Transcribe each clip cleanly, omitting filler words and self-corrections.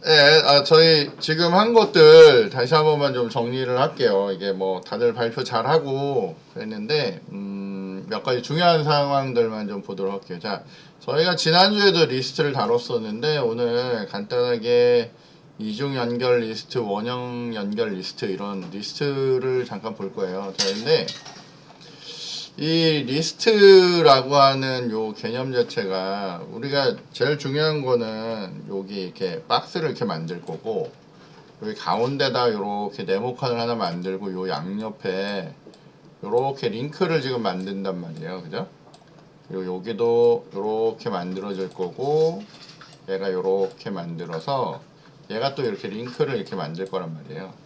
네, 저희 지금 한 것들 다시 한 번만 좀 정리를 할게요. 이게 뭐 다들 발표 잘 하고 그랬는데, 몇 가지 중요한 상황들만 좀 보도록 할게요. 자, 저희가 지난주에도 리스트를 다뤘었는데, 오늘 간단하게 이중 연결 리스트, 원형 연결 리스트, 이런 리스트를 잠깐 볼 거예요. 자, 근데 이 리스트라고 하는 요 개념 자체가 우리가 제일 중요한 거는 여기 이렇게 박스를 이렇게 만들 거고, 여기 가운데다 이렇게 네모칸을 하나 만들고 요 양옆에 요렇게 링크를 지금 만든단 말이에요. 그죠? 그리고 여기도 요렇게 만들어질 거고, 얘가 요렇게 만들어서 얘가 또 이렇게 링크를 이렇게 만들 거란 말이에요.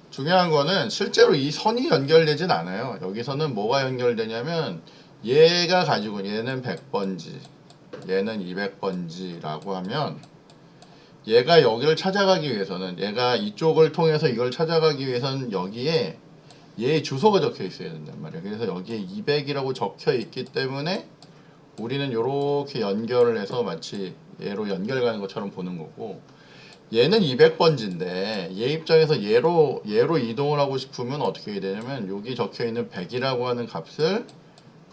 중요한 거는 실제로 이 선이 연결되진 않아요. 여기서는 뭐가 연결되냐면 얘가 가지고 얘는 100번지, 얘는 200번지라고 하면 얘가 여기를 찾아가기 위해서는, 얘가 이쪽을 통해서 이걸 찾아가기 위해서는 여기에 얘의 주소가 적혀 있어야 된단 말이에요. 그래서 여기에 200이라고 적혀 있기 때문에 우리는 이렇게 연결을 해서 마치 얘로 연결 가는 것처럼 보는 거고, 얘는 200번지인데 얘 입장에서 얘로 이동을 하고 싶으면 어떻게 해야 되냐면 여기 적혀있는 100이라고 하는 값을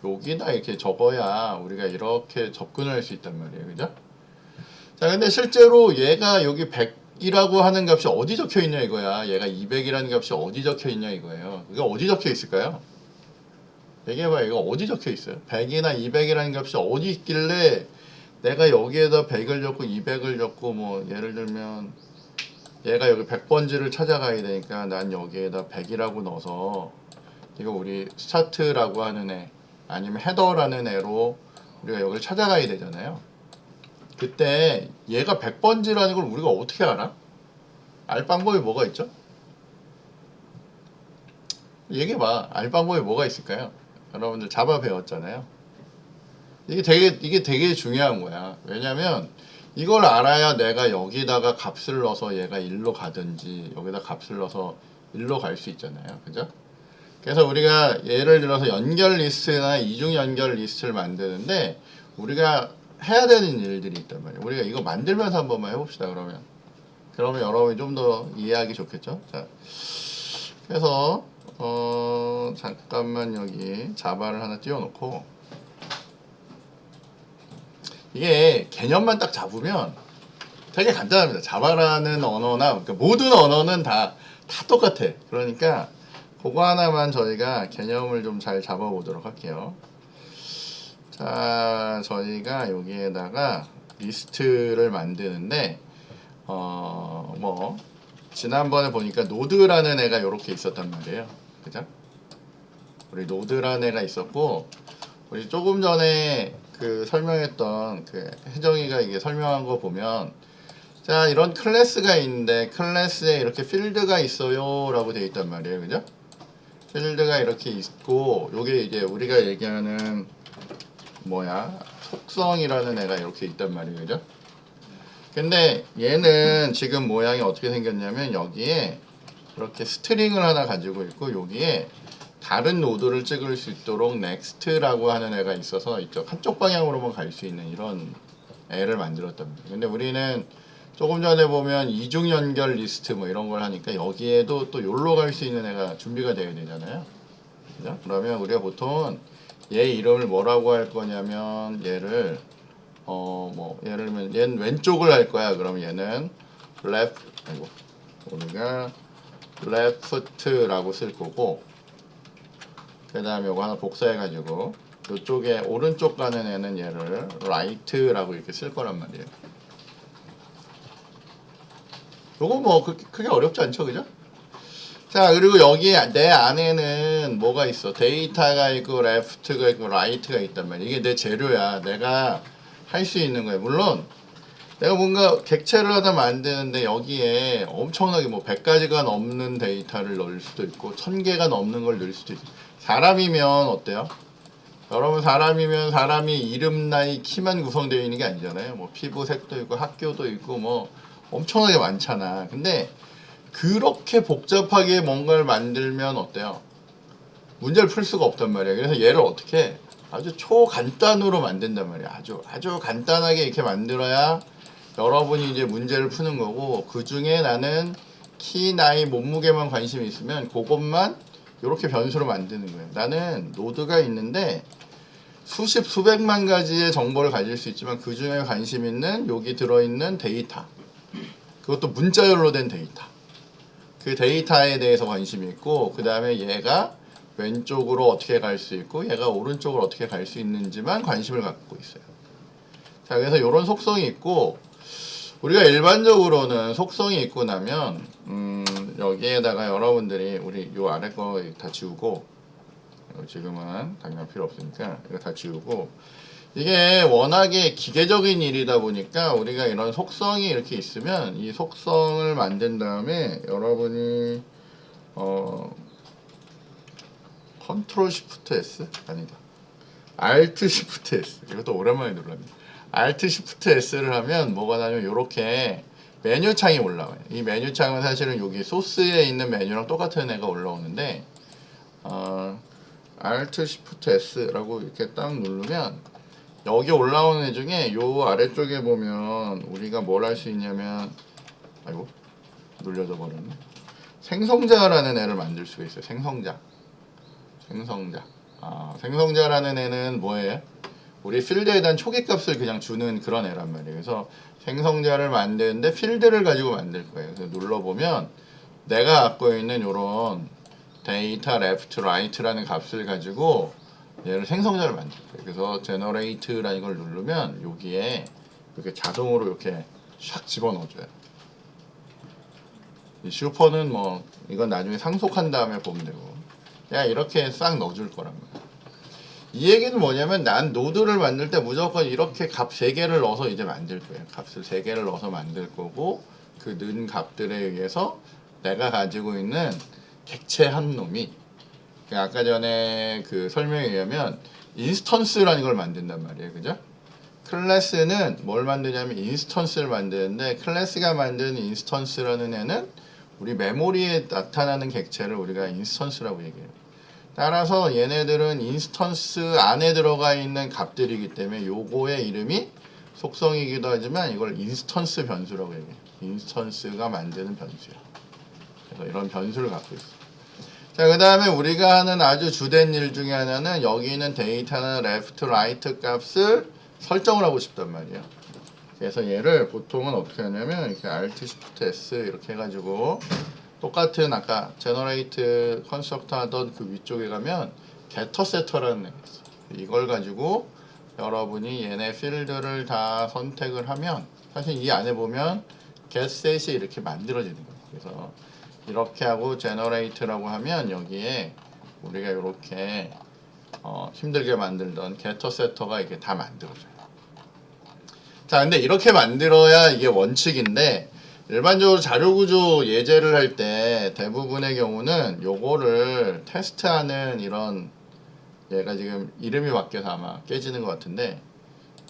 여기다 이렇게 적어야 우리가 이렇게 접근을 할 수 있단 말이에요. 그죠? 자, 근데 실제로 얘가 여기 100이라고 하는 값이 어디 적혀있냐 이거야. 얘가 200이라는 값이 어디 적혀있냐 이거예요. 이게 어디 적혀있을까요? 얘기해봐요. 이거 어디 적혀있어요? 100이나 200이라는 값이 어디 있길래 내가 여기에다 100을 적고 200을 적고, 뭐 예를 들면 얘가 여기 100번지를 찾아가야 되니까 난 여기에다 100이라고 넣어서 이거 우리 스타트라고 하는 애 아니면 헤더라는 애로 우리가 여기를 찾아가야 되잖아요. 그때 얘가 100번지라는 걸 우리가 어떻게 알아? 알 방법이 뭐가 있죠? 얘기해봐. 알 방법이 뭐가 있을까요? 여러분들 자바 배웠잖아요. 이게 되게 중요한 거야. 왜냐면 이걸 알아야 내가 여기다가 값을 넣어서 얘가 1로 가든지 여기다 값을 넣어서 1로 갈 수 있잖아요. 그죠? 그래서 우리가 예를 들어서 연결 리스트나 이중 연결 리스트를 만드는데 우리가 해야 되는 일들이 있단 말이에요. 우리가 이거 만들면서 한 번만 해봅시다. 그러면 여러분이 좀 더 이해하기 좋겠죠? 자, 그래서 잠깐만 여기 자바를 하나 띄워놓고, 이게 개념만 딱 잡으면 되게 간단합니다. 자바라는 언어나 그러니까 모든 언어는 다 똑같아. 그러니까 그거 하나만 저희가 개념을 좀 잘 잡아보도록 할게요. 자, 저희가 여기에다가 리스트를 만드는데 뭐 지난번에 보니까 노드라는 애가 이렇게 있었단 말이에요. 그죠? 우리 노드라는 애가 있었고, 우리 조금 전에 그 설명했던 그 혜정이가 이게 설명한 거 보면, 자, 이런 클래스가 있는데 클래스에 이렇게 필드가 있어요 라고 되어 있단 말이에요. 그죠? 필드가 이렇게 있고, 요게 이제 우리가 얘기하는 뭐야, 속성이라는 애가 이렇게 있단 말이에요. 그죠? 근데 얘는 지금 모양이 어떻게 생겼냐면 여기에 이렇게 스트링을 하나 가지고 있고, 여기에 다른 노드를 찍을 수 있도록 next라고 하는 애가 있어서 이쪽 한쪽 방향으로만 갈 수 있는 이런 애를 만들었단 말이에요. 근데 우리는 조금 전에 보면 이중 연결 리스트 뭐 이런 걸 하니까 여기에도 또 여기로 갈 수 있는 애가 준비가 되어야 되잖아요. 그죠? 그러면 우리가 보통 얘 이름을 뭐라고 할 거냐면 얘를 뭐 예를 들면 얘는 왼쪽을 할 거야. 그럼 얘는 left, 아이고, 우리가 left라고 쓸 거고, 그 다음에 이거 하나 복사해가지고 이쪽에 오른쪽 가는 애는 얘를 right라고 이렇게 쓸 거란 말이에요. 요거 뭐 크게 어렵지 않죠, 그죠? 자, 그리고 여기 내 안에는 뭐가 있어? 데이터가 있고 left가 있고 right가 있단 말이야. 이게 내 재료야. 내가 할 수 있는 거야. 물론 내가 뭔가 객체를 하나 만드는데 여기에 엄청나게 뭐 100가지가 넘는 데이터를 넣을 수도 있고 1000개가 넘는 걸 넣을 수도 있고. 사람이면 어때요? 여러분, 사람이면 사람이 이름, 나이, 키만 구성되어 있는 게 아니잖아요. 뭐 피부색도 있고 학교도 있고 뭐 엄청나게 많잖아. 근데 그렇게 복잡하게 뭔가를 만들면 어때요? 문제를 풀 수가 없단 말이에요. 그래서 얘를 어떻게 아주 초간단으로 만든단 말이에요. 아주 간단하게 이렇게 만들어야 여러분이 이제 문제를 푸는 거고, 그 중에 나는 키, 나이, 몸무게만 관심이 있으면 그것만 이렇게 변수로 만드는 거예요. 나는 노드가 있는데 수십 수백만 가지의 정보를 가질 수 있지만 그 중에 관심 있는 여기 들어있는 데이터, 그것도 문자열로 된 데이터, 그 데이터에 대해서 관심이 있고, 그 다음에 얘가 왼쪽으로 어떻게 갈 수 있고 얘가 오른쪽으로 어떻게 갈 수 있는지만 관심을 갖고 있어요. 자, 그래서 이런 속성이 있고, 우리가 일반적으로는 속성이 있고 나면 여기에다가 여러분들이 우리 요 아래 거 다 지우고, 지금은 당장 필요 없으니까 이거 다 지우고, 이게 워낙에 기계적인 일이다 보니까 우리가 이런 속성이 이렇게 있으면 이 속성을 만든 다음에 여러분이 컨트롤 시프트 S? 아니다, 알트 시프트 S, 이것도 오랜만에 눌렀네. 알트 시프트 S를 하면 뭐가 나냐면 이렇게 메뉴 창이 올라와요. 이 메뉴 창은 사실은 여기 소스에 있는 메뉴랑 똑같은 애가 올라오는데, 알트 시프트 S라고 이렇게 딱 누르면 여기 올라오는 애 중에 요 아래쪽에 보면 우리가 뭘 할 수 있냐면, 아이고 눌려져 버렸네. 생성자라는 애를 만들 수가 있어요. 생성자. 생성자라는 애는 뭐예요? 우리 필드에 대한 초기값을 그냥 주는 그런 애란 말이에요. 그래서 생성자를 만드는데 필드를 가지고 만들 거예요. 그래서 눌러보면 내가 갖고 있는 요런 데이터 레프트 라이트라는 값을 가지고 얘를 생성자를 만들 거예요. 그래서 generate라는 걸 누르면 여기에 이렇게 자동으로 이렇게 샥 집어넣어줘요. 이 슈퍼는 뭐 이건 나중에 상속한 다음에 보면 되고, 그냥 이렇게 싹 넣어줄 거란 말이에요. 이 얘기는 뭐냐면 난 노드를 만들 때 무조건 이렇게 값 3개를 넣어서 이제 만들 거예요. 값을 3개를 넣어서 만들 거고, 그 넣은 값들에 의해서 내가 가지고 있는 객체 한 놈이, 아까 전에 그 설명에 의하면 인스턴스라는 걸 만든단 말이에요. 그죠? 클래스는 뭘 만드냐면 인스턴스를 만드는데, 클래스가 만든 인스턴스라는 애는 우리 메모리에 나타나는 객체를 우리가 인스턴스라고 얘기해요. 따라서 얘네들은 인스턴스 안에 들어가 있는 값들이기 때문에 요거의 이름이 속성이기도 하지만 이걸 인스턴스 변수라고 얘기해요. 인스턴스가 만드는 변수야. 그래서 이런 변수를 갖고 있어. 자, 그 다음에 우리가 하는 아주 주된 일 중에 하나는 여기 있는 데이터는 레프트, 라이트 값을 설정을 하고 싶단 말이에요. 그래서 얘를 보통은 어떻게 하냐면 이렇게 Alt Shift S 이렇게 해가지고, 똑같은 아까 제너레이트 컨스트럭터 하던 그 위쪽에 가면 getter setter라는 애가 있어. 이걸 가지고 여러분이 얘네 필드를 다 선택을 하면 사실 이 안에 보면 getset이 이렇게 만들어지는 거예요. 그래서 이렇게 하고 generate라고 하면 여기에 우리가 이렇게 힘들게 만들던 getter setter가 이렇게 다 만들어져요. 자, 근데 이렇게 만들어야 이게 원칙인데, 일반적으로 자료구조 예제를 할 때 대부분의 경우는 요거를 테스트하는 이런, 얘가 지금 이름이 바뀌어서 아마 깨지는 것 같은데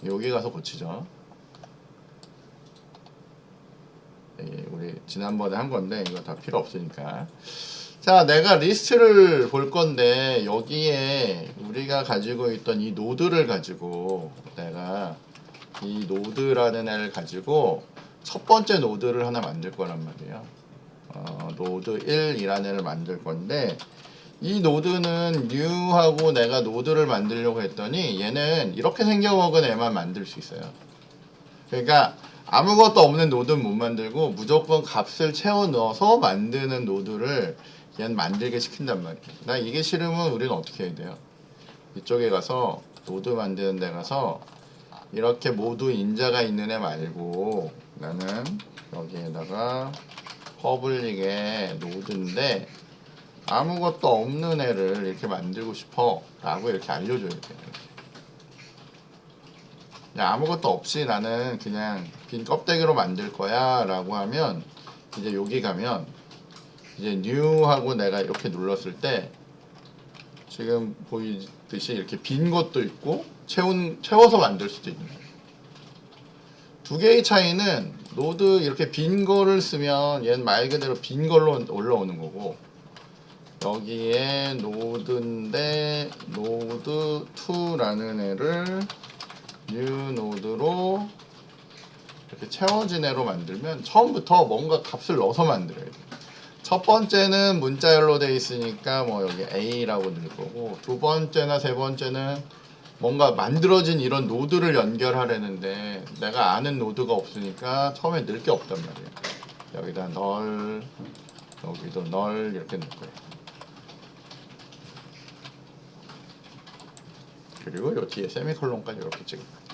여기 가서 고치죠. 우리 지난번에 한 건데 이거 다 필요 없으니까. 자, 내가 리스트를 볼 건데 여기에 우리가 가지고 있던 이 노드를 가지고, 내가 이 노드라는 애를 가지고 첫 번째 노드를 하나 만들 거란 말이에요. 노드 1이라는 애를 만들 건데, 이 노드는 new하고 내가 노드를 만들려고 했더니 얘는 이렇게 생겨먹은 애만 만들 수 있어요. 그러니까 아무것도 없는 노드는 못 만들고 무조건 값을 채워 넣어서 만드는 노드를 얘는 만들게 시킨단 말이에요. 나 이게 싫으면 우리는 어떻게 해야 돼요? 이쪽에 가서 노드 만드는 데 가서 이렇게 모두 인자가 있는 애 말고, 나는 여기에다가 퍼블릭의 노드인데 아무것도 없는 애를 이렇게 만들고 싶어 라고 이렇게 알려줘야 돼요. 그냥 아무것도 없이 나는 그냥 빈 껍데기로 만들 거야 라고 하면, 이제 여기 가면 이제 new하고 내가 이렇게 눌렀을 때 지금 보이듯이 이렇게 빈 것도 있고 채워서 만들 수도 있는 거예요. 두 개의 차이는, 노드 이렇게 빈 거를 쓰면 얘는 말 그대로 빈 걸로 올라오는 거고, 여기에 노드인데 노드 2라는 애를 new 노드로 이렇게 채워진 애로 만들면 처음부터 뭔가 값을 넣어서 만들어야 돼. 첫 번째는 문자열로 돼 있으니까 뭐 여기 A라고 넣을 거고, 두 번째나 세 번째는 뭔가 만들어진 이런 노드를 연결하려는데 내가 아는 노드가 없으니까 처음에 넣을 게 없단 말이야. 여기다 널, 여기도 널 이렇게 넣을 거야. 그리고 요 뒤에 세미콜론까지 이렇게 찍을 거야.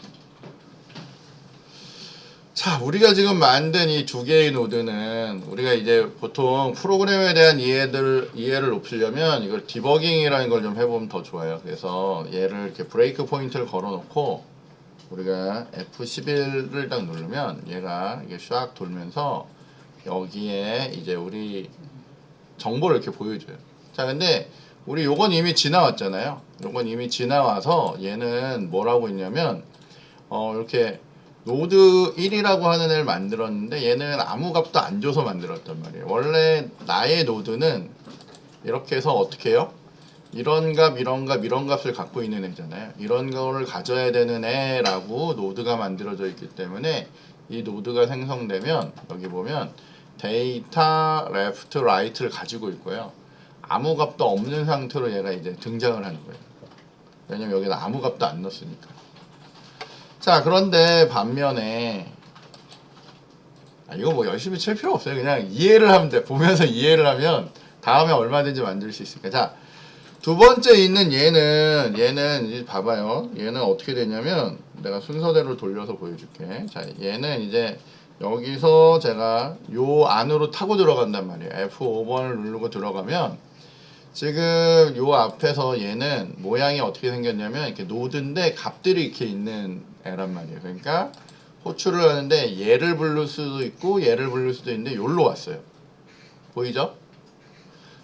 자, 우리가 지금 만든 이 두 개의 노드는 우리가 이제 보통 프로그램에 대한 이해를 높이려면 이걸 디버깅이라는 걸 좀 해보면 더 좋아요. 그래서 얘를 이렇게 브레이크 포인트를 걸어놓고 우리가 F11을 딱 누르면 얘가 이게 샥 돌면서 여기에 이제 우리 정보를 이렇게 보여줘요. 자, 근데 우리 요건 이미 지나왔잖아요. 요건 이미 지나와서 얘는 뭐라고 했냐면 이렇게 노드 1이라고 하는 애를 만들었는데 얘는 아무 값도 안 줘서 만들었단 말이에요. 원래 나의 노드는 이렇게 해서 어떻게 해요? 이런 값, 이런 값, 이런 값을 갖고 있는 애잖아요. 이런 거를 가져야 되는 애라고 노드가 만들어져 있기 때문에 이 노드가 생성되면 여기 보면 데이터, 레프트, 라이트를 가지고 있고요. 아무 값도 없는 상태로 얘가 이제 등장을 하는 거예요. 왜냐면 여기는 아무 값도 안 넣었으니까. 자, 그런데 반면에 이거 뭐 열심히 칠 필요 없어요. 그냥 이해를 하면 돼. 보면서 이해를 하면 다음에 얼마든지 만들 수 있으니까. 자, 두 번째 있는 얘는 이제 봐봐요. 얘는 어떻게 되냐면 내가 순서대로 돌려서 보여줄게. 자, 얘는 이제 여기서 제가 요 안으로 타고 들어간단 말이에요. F5번을 누르고 들어가면 지금 요 앞에서 얘는 모양이 어떻게 생겼냐면 이렇게 노드인데 값들이 이렇게 있는 애란 말이에요. 그러니까 호출을 하는데 얘를 부를 수도 있고 얘를 부를 수도 있는데 여기로 왔어요. 보이죠?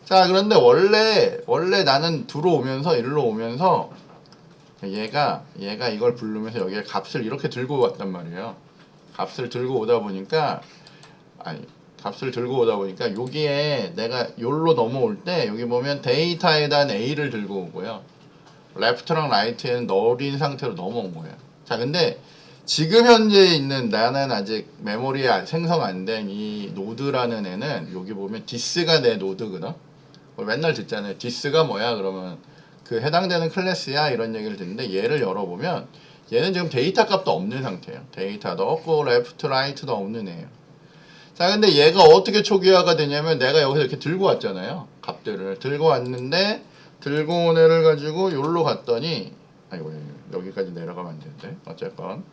자, 그런데 원래 나는 들어오면서 일로 오면서 얘가 이걸 부르면서 여기에 값을 이렇게 들고 왔단 말이에요. 값을 들고 오다 보니까 여기에 내가 여기로 넘어올 때 여기 보면 데이터에 대한 A를 들고 오고요. 레프트랑 라이트에는 널인 상태로 넘어온 거예요. 자, 근데 지금 현재 있는 나는 아직 메모리에 생성 안 된 이 노드라는 애는 여기 보면 디스가 내 노드거든. 맨날 듣잖아요. 디스가 뭐야? 그러면 그 해당되는 클래스야 이런 얘기를 듣는데 얘를 열어보면 얘는 지금 데이터 값도 없는 상태예요. 데이터도 없고 레프트 라이트도 없는 애예요. 자, 근데 얘가 어떻게 초기화가 되냐면 내가 여기서 이렇게 들고 왔잖아요. 값들을 들고 왔는데 들고 온 애를 가지고 여기로 갔더니 여기까지 내려가면 안 되는데 어쨌건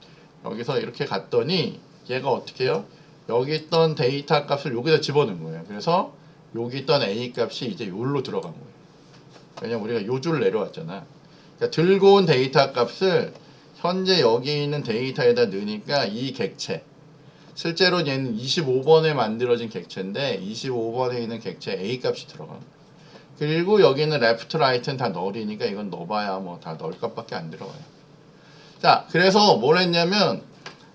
여기서 이렇게 갔더니 얘가 어떻게 해요? 여기 있던 데이터 값을 여기다 집어넣은 거예요. 그래서 여기 있던 A 값이 이제 여기로 들어간 거예요. 왜냐면 우리가 요 줄 내려왔잖아. 그러니까 들고 온 데이터 값을 현재 여기 있는 데이터에다 넣으니까 이 객체, 실제로 얘는 25번에 만들어진 객체인데 25번에 있는 객체 A 값이 들어가. 그리고 여기는 레프트 라이트는 다 널이니까 이건 넣어봐야 뭐 다 널 값밖에 안 들어가요. 자, 그래서 뭘 했냐면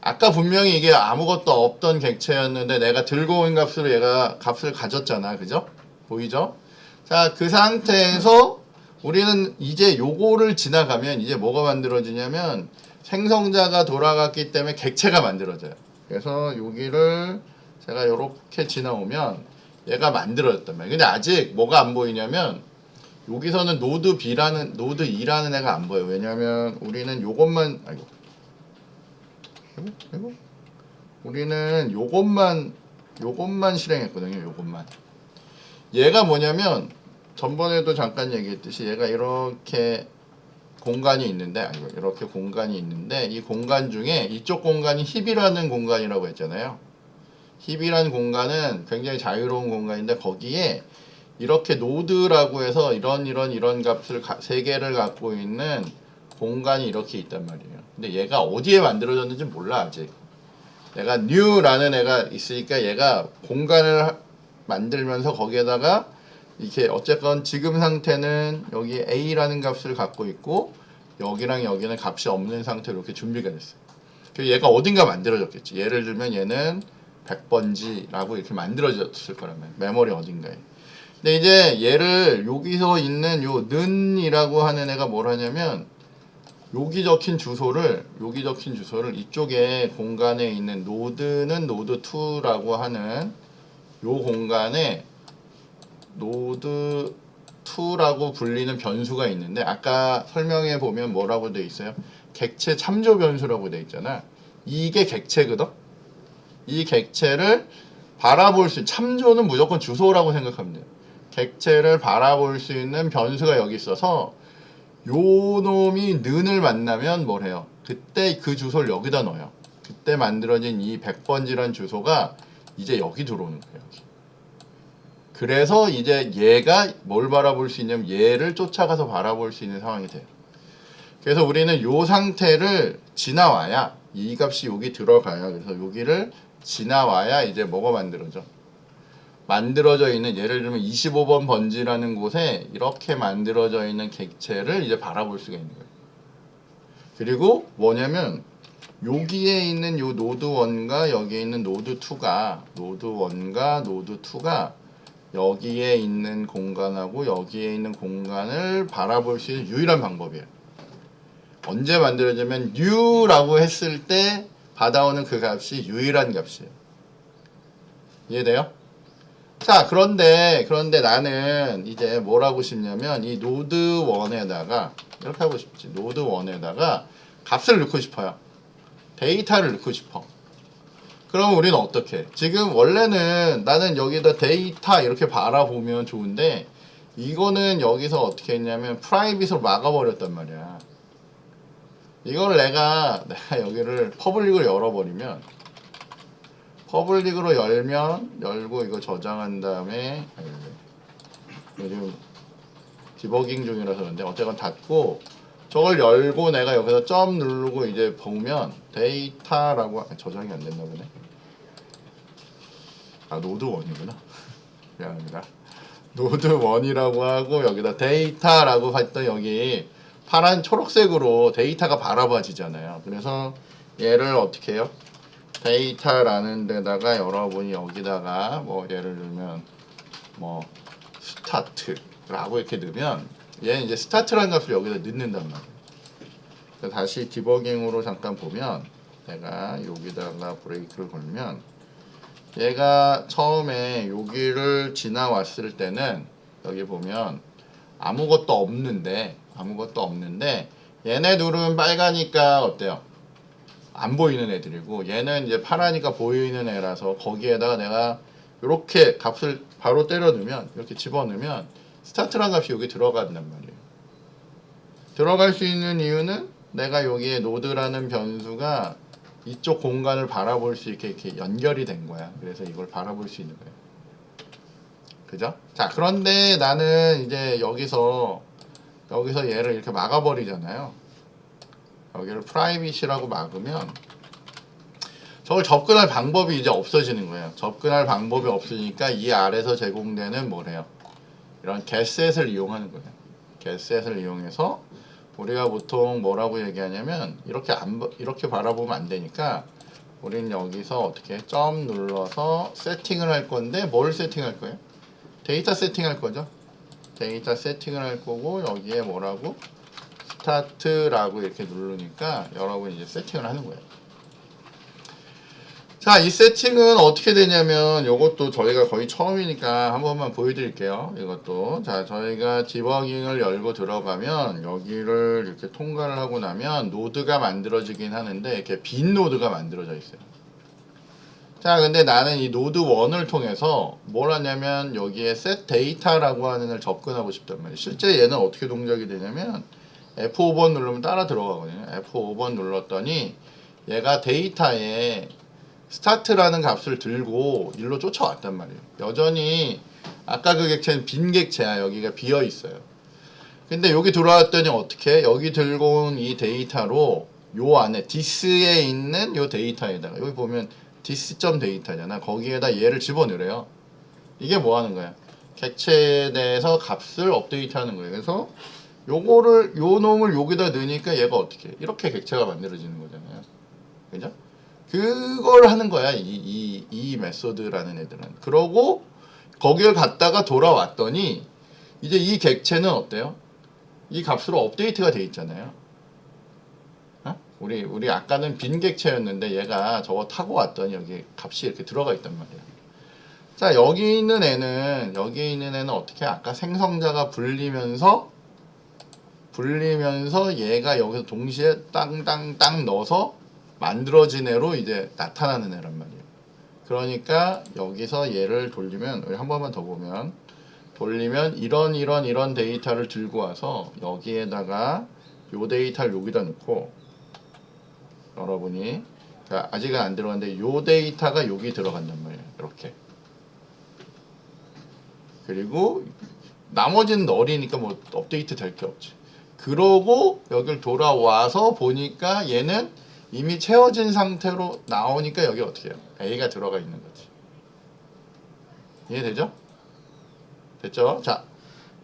아까 분명히 이게 아무것도 없던 객체였는데 내가 들고 온 값으로 얘가 값을 가졌잖아. 그죠? 보이죠? 자, 그 상태에서 우리는 이제 요거를 지나가면 이제 뭐가 만들어지냐면 생성자가 돌아갔기 때문에 객체가 만들어져요. 그래서 여기를 제가 이렇게 지나오면 얘가 만들어졌단 말이에요. 근데 아직 뭐가 안 보이냐면 여기서는 노드 2라는 애가 안 보여요. 왜냐면 우리는 요것만 우리는 요것만 실행했거든요. 요것만. 얘가 뭐냐면 전번에도 잠깐 얘기했듯이 얘가 이렇게 공간이 있는데 이렇게 공간이 있는데 이 공간 중에 이쪽 공간이 힙이라는 공간이라고 했잖아요. 힙이라는 공간은 굉장히 자유로운 공간인데 거기에 이렇게 노드라고 해서 이런 값을 세 개를 갖고 있는 공간이 이렇게 있단 말이에요. 근데 얘가 어디에 만들어졌는지 몰라 아직. 내가 new라는 애가 있으니까 얘가 공간을 만들면서 거기에다가 이렇게 어쨌건 지금 상태는 여기 a라는 값을 갖고 있고 여기랑 여기는 값이 없는 상태로 이렇게 준비가 됐어요. 그리고 얘가 어딘가 만들어졌겠지. 예를 들면 얘는 100번지라고 이렇게 만들어졌을 거라면 메모리 어딘가에. 근데 이제 얘를 여기서 있는 요 는이라고 하는 애가 뭘 하냐면 여기 적힌 주소를 이쪽에 공간에 있는 노드는 노드 2라고 하는 요 공간에 노드 2라고 불리는 변수가 있는데 아까 설명해 보면 뭐라고 돼 있어요? 객체 참조 변수라고 돼 있잖아. 이게 객체거든. 이 객체를 바라볼 수 참조는 무조건 주소라고 생각하면 돼요. 객체를 바라볼 수 있는 변수가 여기 있어서 요 놈이 는을 만나면 뭘 해요? 그때 그 주소를 여기다 넣어요. 그때 만들어진 이 100번지란 주소가 이제 여기 들어오는 거예요. 여기. 그래서 이제 얘가 뭘 바라볼 수 있냐면 얘를 쫓아가서 바라볼 수 있는 상황이 돼요. 그래서 우리는 요 상태를 지나와야 이 값이 여기 들어가요. 그래서 여기를 지나와야 이제 뭐가 만들어져 있는 예를 들면 25번 번지라는 곳에 이렇게 만들어져 있는 객체를 이제 바라볼 수가 있는 거예요. 그리고 뭐냐면 여기에 있는 요 노드 1과 여기에 있는 노드 2가 여기에 있는 공간하고 여기에 있는 공간을 바라볼 수 있는 유일한 방법이에요. 언제 만들어지면 new라고 했을 때 받아오는 그 값이 유일한 값이에요. 이해돼요? 자, 그런데 나는 이제 뭘 하고 싶냐면 이 노드 1에다가 이렇게 하고 싶지. 노드 1에다가 값을 넣고 싶어요. 데이터를 넣고 싶어. 그럼 우리는 어떻게? 지금 원래는 나는 여기다 데이터 이렇게 바라보면 좋은데 이거는 여기서 어떻게 했냐면 프라이빗으로 막아버렸단 말이야. 이걸 내가 여기를 퍼블릭으로 열어버리면 퍼블릭으로 열고 이거 저장한 다음에 요즘 디버깅 중이라서 그런데 어쨌건 닫고 저걸 열고 내가 여기서 점 누르고 이제 보면 데이터라고 저장이 안 됐나 보네. 아 노드 1이구나. 미안합니다. 노드 1이라고 하고 여기다 데이터라고 했던 여기 파란 초록색으로 데이터가 바라봐지잖아요. 그래서 얘를 어떻게 해요? 데이터라는 데다가 여러분이 여기다가 뭐 예를 들면 뭐 스타트라고 이렇게 넣으면 얘는 이제 스타트라는 값을 여기다 넣는단 말이에요. 다시 디버깅으로 잠깐 보면 내가 여기다가 브레이크를 걸면 얘가 처음에 여기를 지나왔을 때는 여기 보면 아무것도 없는데 얘네 둘은 빨가니까 어때요? 안 보이는 애들이고 얘는 이제 파라니까 보이는 애라서 거기에다가 내가 이렇게 값을 바로 때려 넣으면 이렇게 집어넣으면 스타트란 값이 여기 들어간단 말이에요. 들어갈 수 있는 이유는 내가 여기에 노드라는 변수가 이쪽 공간을 바라볼 수 있게 이렇게 연결이 된 거야. 그래서 이걸 바라볼 수 있는 거예요. 그죠? 자, 그런데 나는 이제 여기서 얘를 이렇게 막아버리잖아요. 여기를 프라이빗이라고 막으면 저걸 접근할 방법이 이제 없어지는 거예요. 접근할 방법이 없으니까 이 아래서 제공되는 뭐래요? 이런 getset을 이용하는 거예요. getset을 이용해서 우리가 보통 뭐라고 얘기하냐면 이렇게 바라보면 안 되니까 우리는 여기서 어떻게 점 눌러서 세팅을 할 건데 뭘 세팅할 거예요? 데이터 세팅할 거죠. 데이터 세팅을 할 거고 여기에 뭐라고? 스타트라고 이렇게 누르니까 여러분이 이제 세팅을 하는 거예요. 자, 이 세팅은 어떻게 되냐면 이것도 저희가 거의 처음이니까 한 번만 보여드릴게요. 이것도 자, 저희가 디버깅을 열고 들어가면 여기를 이렇게 통과를 하고 나면 노드가 만들어지긴 하는데 이렇게 빈 노드가 만들어져 있어요. 자, 근데 나는 이 노드 1을 통해서 뭘 하냐면 여기에 set data라고 하는 걸 접근하고 싶단 말이에요. 실제 얘는 어떻게 동작이 되냐면 F5번 누르면 따라 들어가거든요. F5번 눌렀더니 얘가 데이터에 스타트라는 값을 들고 일로 쫓아왔단 말이에요. 여전히 아까 그 객체는 빈 객체야. 여기가 비어 있어요. 근데 여기 들어왔더니 어떻게? 여기 들고 온 이 데이터로 요 안에 this에 있는 요 데이터에다가 여기 보면 this.data잖아. 데이터잖아. 거기에다 얘를 집어넣으래요. 이게 뭐 하는 거야? 객체에 대해서 값을 업데이트하는 거예요. 그래서 요거를 요 놈을 여기다 넣으니까 얘가 어떻게? 이렇게 객체가 만들어지는 거잖아요. 그죠? 그걸 하는 거야. 이 메소드라는 애들은. 그러고 거기를 갔다가 돌아왔더니 이제 이 객체는 어때요? 이 값으로 업데이트가 돼 있잖아요. 우리 아까는 빈 객체였는데 얘가 저거 타고 왔더니 여기 값이 이렇게 들어가 있단 말이야. 자, 여기 있는 애는 어떻게 아까 생성자가 불리면서 얘가 여기서 동시에 땅땅땅 넣어서 만들어진 애로 이제 나타나는 애란 말이에요. 그러니까 여기서 얘를 돌리면 우리 한 번만 더 보면 돌리면 이런 데이터를 들고 와서 여기에다가 요 데이터를 여기다 넣고 여러분이 아직은 안 들어갔는데 요 데이터가 여기 들어간단 말이에요. 이렇게. 그리고 나머지는 어리니까 뭐 업데이트 될 게 없지. 그러고 여길 돌아와서 보니까 얘는 이미 채워진 상태로 나오니까 여기 어떻게 해요? A가 들어가 있는 거지. 이해되죠? 됐죠? 자,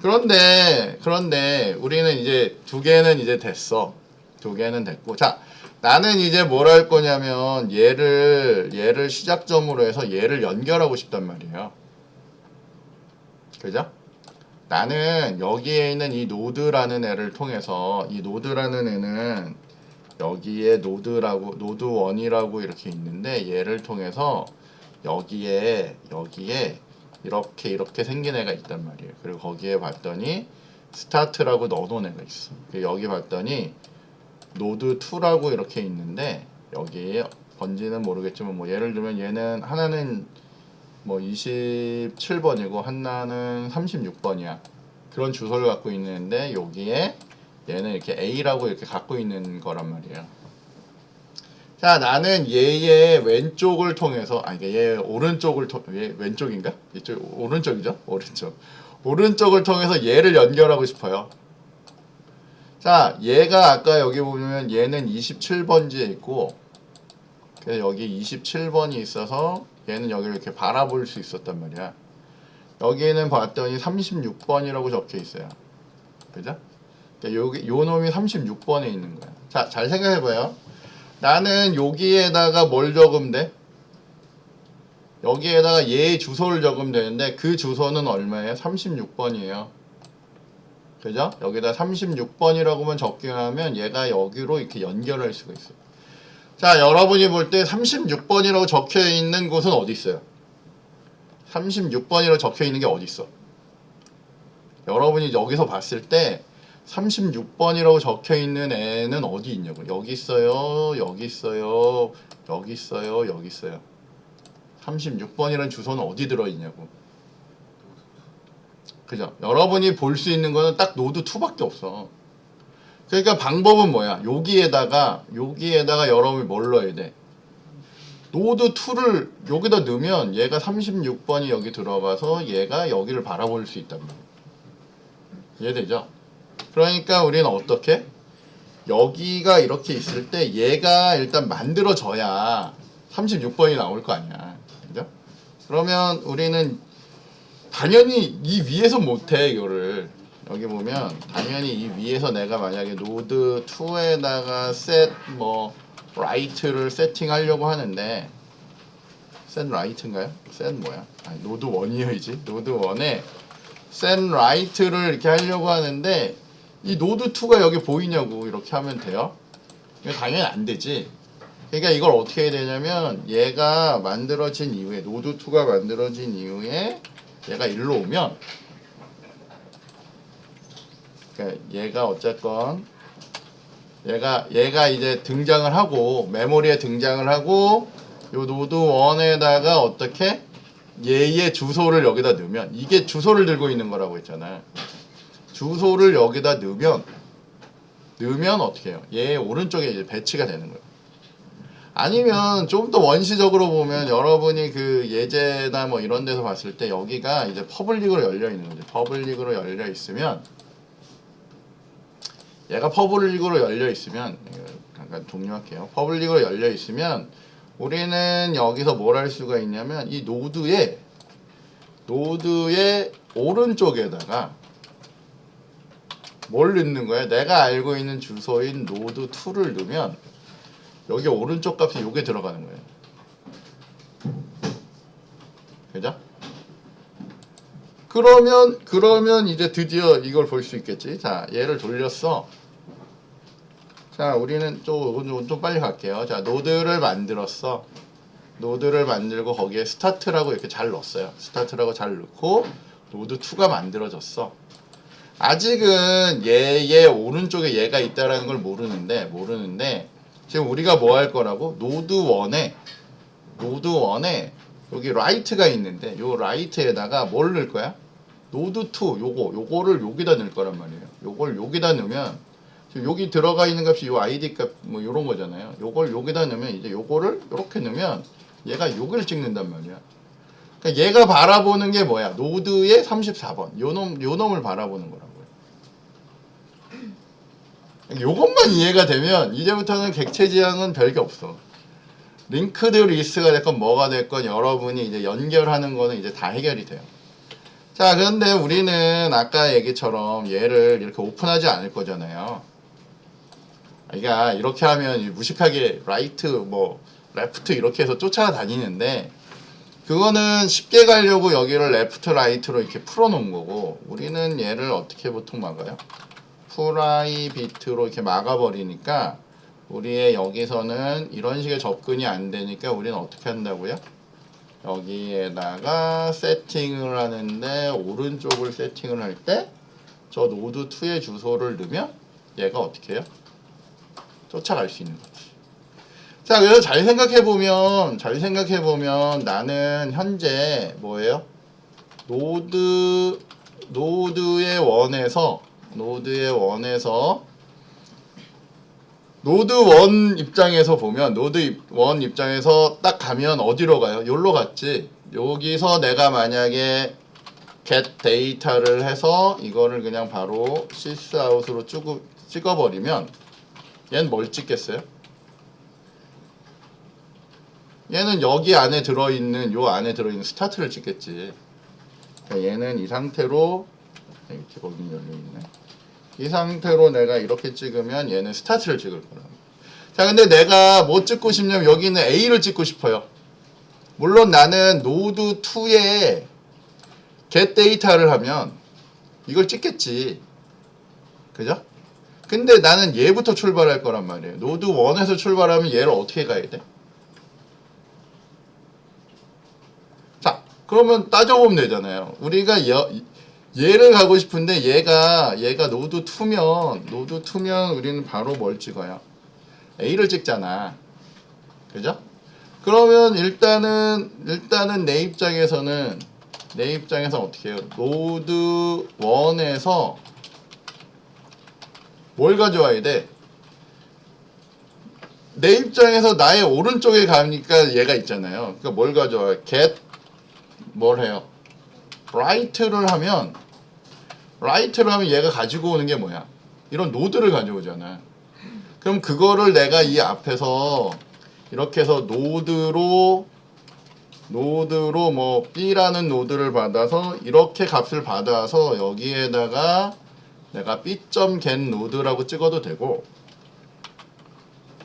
그런데 우리는 이제 두 개는 이제 됐어. 두 개는 됐고, 자, 나는 이제 뭘 할 거냐면 얘를 시작점으로 해서 얘를 연결하고 싶단 말이에요. 그죠? 나는 여기에 있는 이 노드라는 애를 통해서 이 노드라는 애는 여기에 노드 1이라고 이렇게 있는데 얘를 통해서 여기에 이렇게 생긴 애가 있단 말이에요. 그리고 거기에 봤더니 스타트라고 넣어놓은 애가 있어. 그리고 여기 봤더니 노드 2라고 이렇게 있는데 여기에 번지는 모르겠지만 뭐 예를 들면 얘는 하나는 뭐 27번이고 하나는 36번이야. 그런 주소를 갖고 있는데 여기에 얘는 이렇게 A라고 이렇게 갖고 있는 거란 말이에요. 자, 나는 얘의 왼쪽을 통해서 얘 오른쪽을 얘 왼쪽인가? 이쪽 오른쪽이죠? 오른쪽을 통해서 얘를 연결하고 싶어요. 자, 얘가 아까 여기 보면 얘는 27번지에 있고 그래서 여기 27번이 있어서 얘는 여기를 이렇게 바라볼 수 있었단 말이야. 여기에는 봤더니 36번이라고 적혀 있어요. 그죠? 그러니까 요 놈이 36번에 있는 거야. 자, 잘 생각해봐요. 나는 여기에다가 뭘 적으면 돼? 여기에다가 얘의 주소를 적으면 되는데 그 주소는 얼마예요? 36번이에요. 그죠? 여기다 36번이라고만 적기하면 얘가 여기로 이렇게 연결할 수가 있어요. 자, 여러분이 볼 때 36번이라고 적혀 있는 곳은 어디 있어요? 36번이라고 적혀 있는 게 어디 있어? 여러분이 여기서 봤을 때 36번이라고 적혀 있는 애는 어디 있냐고. 여기 있어요. 여기 있어요. 여기 있어요. 여기 있어요. 36번이라는 주소는 어디 들어 있냐고. 그죠? 여러분이 볼 수 있는 거는 딱 노드 2밖에 없어. 그러니까 방법은 뭐야? 여기에다가 여러분이 뭘 넣어야 돼? 노드 2를 여기다 넣으면 얘가 36번이 여기 들어가서 얘가 여기를 바라볼 수 있단 말이야. 이해되죠? 그러니까 우리는 어떻게? 여기가 이렇게 있을 때 얘가 일단 만들어져야 36번이 나올 거 아니야. 그죠? 그러면 우리는 당연히 이 위에서 못해 이거를. 여기 보면 당연히 이 위에서 내가 만약에 노드 2에다가 set right를 세팅하려고 하는데 set right인가요? set 뭐야? 노드 1이어야지. 노드 1에 set right를 이렇게 하려고 하는데 이 노드 2가 여기 보이냐고 이렇게 하면 돼요? 이거 당연히 안 되지. 그러니까 이걸 어떻게 해야 되냐면 얘가 만들어진 이후에 노드 2가 만들어진 이후에 얘가 일로 오면 그러니까 얘가 어쨌건 얘가 이제 등장을 하고 메모리에 등장을 하고 요 노드 1에다가 어떻게 얘의 주소를 여기다 넣으면 이게 주소를 들고 있는 거라고 했잖아. 주소를 여기다 넣으면 어떻게 해요? 얘 오른쪽에 이제 배치가 되는 거예요. 아니면 좀 더 원시적으로 보면 여러분이 그 예제나 뭐 이런 데서 봤을 때 여기가 이제 퍼블릭으로 열려 있는 거죠. 퍼블릭으로 열려 있으면 얘가 퍼블릭으로 열려 있으면 잠깐 종료할게요. 퍼블릭으로 열려 있으면 우리는 여기서 뭘 할 수가 있냐면 이 노드의 오른쪽에다가 뭘 넣는 거야? 내가 알고 있는 주소인 노드 2를 넣으면 여기 오른쪽 값이 요게 들어가는 거예요. 그죠? 그러면 이제 드디어 이걸 볼 수 있겠지. 자, 얘를 돌렸어. 자, 우리는 좀 빨리 갈게요. 자, 노드를 만들었어. 노드를 만들고 거기에 스타트라고 이렇게 잘 넣었어요. 스타트라고 잘 넣고 노드 2가 만들어졌어. 아직은 얘 오른쪽에 얘가 있다라는 걸 모르는데 지금 우리가 뭐 할 거라고? 노드 1에 여기 라이트가 있는데 요 라이트에다가 뭘 넣을 거야? 노드 2 요거를 여기다 넣을 거란 말이에요. 요걸 여기다 넣으면 지금 여기 들어가 있는 값이 요 아이디 값 뭐 요런 거잖아요. 요걸 여기다 넣으면 이제 요거를 이렇게 넣으면 얘가 여기를 찍는단 말이야. 그러니까 얘가 바라보는 게 뭐야? 노드의 34번. 요 놈을 바라보는 거라고요. 요것만 이해가 되면 이제부터는 객체 지향은 별게 없어. 링크드 리스트가 됐건 뭐가 됐건 여러분이 이제 연결하는 거는 이제 다 해결이 돼요. 자, 그런데 우리는 아까 얘기처럼 얘를 이렇게 오픈하지 않을 거잖아요. 그러니까 이렇게 하면 무식하게 라이트 뭐 레프트 이렇게 해서 쫓아다니는데 그거는 쉽게 가려고 여기를 레프트 라이트로 이렇게 풀어놓은 거고 우리는 얘를 어떻게 보통 막아요? 프라이빗으로 이렇게 막아버리니까 우리의 여기서는 이런 식의 접근이 안 되니까 우리는 어떻게 한다고요? 여기에다가 세팅을 하는데 오른쪽을 세팅을 할 때 저 노드 2의 주소를 넣으면 얘가 어떻게 해요? 쫓아갈 수 있는 거지. 자, 그래서 잘 생각해보면 나는 현재 뭐예요? 노드의 원에서 노드 1 입장에서 보면 노드 1 입장에서 딱 가면 어디로 가요? 여기로 갔지. 여기서 내가 만약에 get 데이터를 해서 이거를 그냥 바로 sysout으로 찍어버리면 얘는 뭘 찍겠어요? 얘는 여기 안에 들어있는 스타트를 찍겠지. 그러니까 얘는 이 상태로 이렇게 거긴 열려있네. 이 상태로 내가 이렇게 찍으면 얘는 스타트를 찍을 거라고. 자, 근데 내가 뭐 찍고 싶냐면 여기는 A를 찍고 싶어요. 물론 나는 노드 2에 get 데이터를 하면 이걸 찍겠지. 그죠? 근데 나는 얘부터 출발할 거란 말이에요. 노드 1에서 출발하면 얘를 어떻게 가야 돼? 자, 그러면 따져보면 되잖아요. 우리가 얘를 가고 싶은데 얘가 노드 2면 우리는 바로 뭘 찍어요? A를 찍잖아. 그죠? 그러면 일단은 내 입장에서는 어떻게 해요? 노드 1에서 뭘 가져와야 돼? 내 입장에서 나의 오른쪽에 가니까 얘가 있잖아요. 그러니까 뭘 가져와? get 뭘 해요? right를 하면 얘가 가지고 오는 게 뭐야? 이런 노드를 가져오잖아. 그럼 그거를 내가 이 앞에서 이렇게 해서 노드로 뭐 B라는 노드를 받아서 이렇게 값을 받아서 여기에다가 내가 B.get 노드라고 찍어도 되고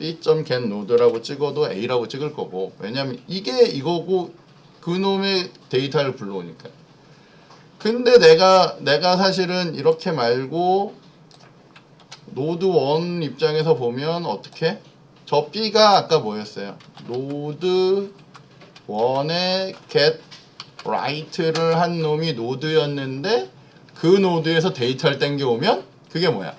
B.get 노드라고 찍어도 A라고 찍을 거고 왜냐면 이게 이거고 그놈의 데이터를 불러오니까. 근데 내가 사실은 이렇게 말고 노드 1 입장에서 보면 어떻게? 저 B가 아까 뭐였어요? 노드 1에 get right를 한 놈이 노드였는데 그 노드에서 데이터를 땡겨오면 그게 뭐야?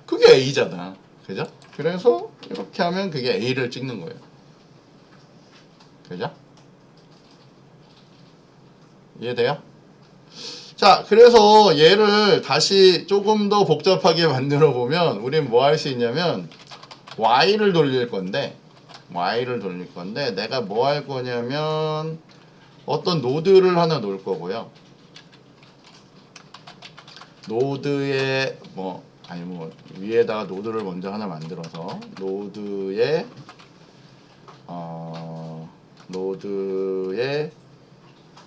그게 A잖아. 그죠? 그래서 이렇게 하면 그게 A를 찍는 거예요. 그죠? 이해돼요? 자, 그래서 얘를 다시 조금 더 복잡하게 만들어 보면 우린 뭐 할 수 있냐면 Y를 돌릴 건데 내가 뭐 할 거냐면 어떤 노드를 하나 놓을 거고요. 노드에 위에다가 노드를 먼저 하나 만들어서 노드에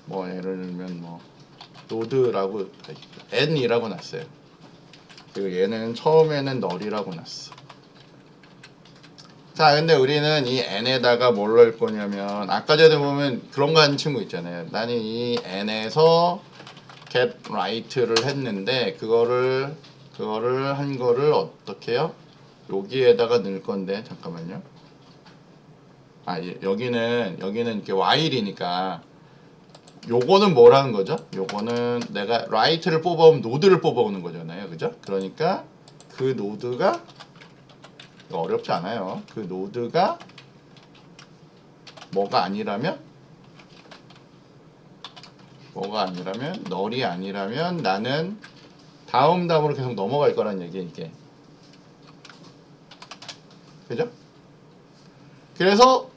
뭐 예를 들면 뭐 노드라고 n이라고 놨어요. 그리고 얘는 처음에는 널이라고 놨어. 자, 근데 우리는 이 n에다가 뭘 넣을 거냐면 아까 전에 보면 그런 거 하는 친구 있잖아요. 나는 이 n에서 get right를 했는데 그거를 그거를 한 거를 어떻게 해요? 여기에다가 넣을 건데 잠깐만요. 여기는 이렇게 while이니까 요거는 뭐라는 거죠? 요거는 내가 write를 뽑아오면 노드를 뽑아오는 거잖아요. 그죠? 그러니까 그 노드가 이거 어렵지 않아요. 그 노드가 뭐가 아니라면 널이 아니라면 나는 다음으로 계속 넘어갈 거란 얘기예요. 이게. 그죠? 그래서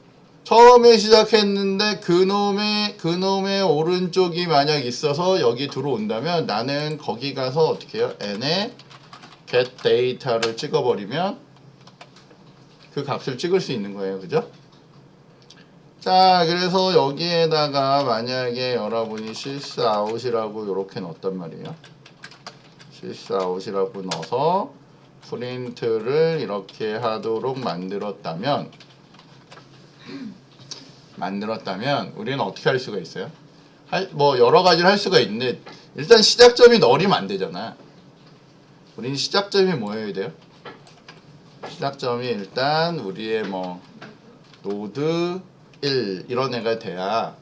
처음에 시작했는데 그놈의 오른쪽이 만약 있어서 여기 들어온다면 나는 거기 가서 어떻게 해요? n에 get data를 찍어버리면 그 값을 찍을 수 있는 거예요. 그죠? 자, 그래서 여기에다가 만약에 여러분이 sysout이라고 이렇게 넣었단 말이에요. sysout이라고 넣어서 프린트를 이렇게 하도록 만들었다면 우리는 어떻게 할 수가 있어요? 뭐 여러 가지를 할 수가 있는데 일단 시작점이 널이면 안 되잖아. 우리는 시작점이 뭐여야 돼요? 시작점이 일단 우리의 뭐 노드 1 이런 애가 돼야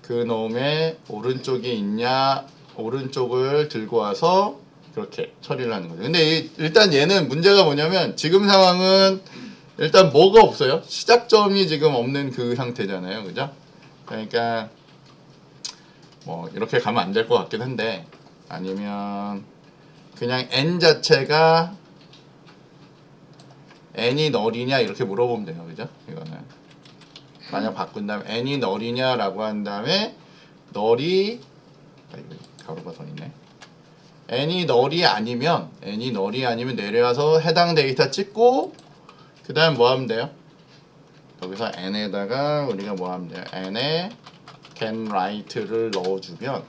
그 놈의 오른쪽이 있냐 오른쪽을 들고 와서 그렇게 처리를 하는 거죠. 근데 일단 얘는 문제가 뭐냐면 지금 상황은 일단 뭐가 없어요? 시작점이 지금 없는 그 상태잖아요. 그죠? 그러니까 뭐 이렇게 가면 안 될 것 같긴 한데 아니면 그냥 n 자체가 n이 널이냐 이렇게 물어보면 돼요. 그죠? 이거는 만약 바꾼 다음에 n이 널이냐 라고 한 다음에 널이 가로가 더 있네. n이 널이 아니면 내려와서 해당 데이터 찍고 그 다음 뭐 하면 돼요? 여기서 n에다가 우리가 뭐 하면 돼요? n에 can write를 넣어주면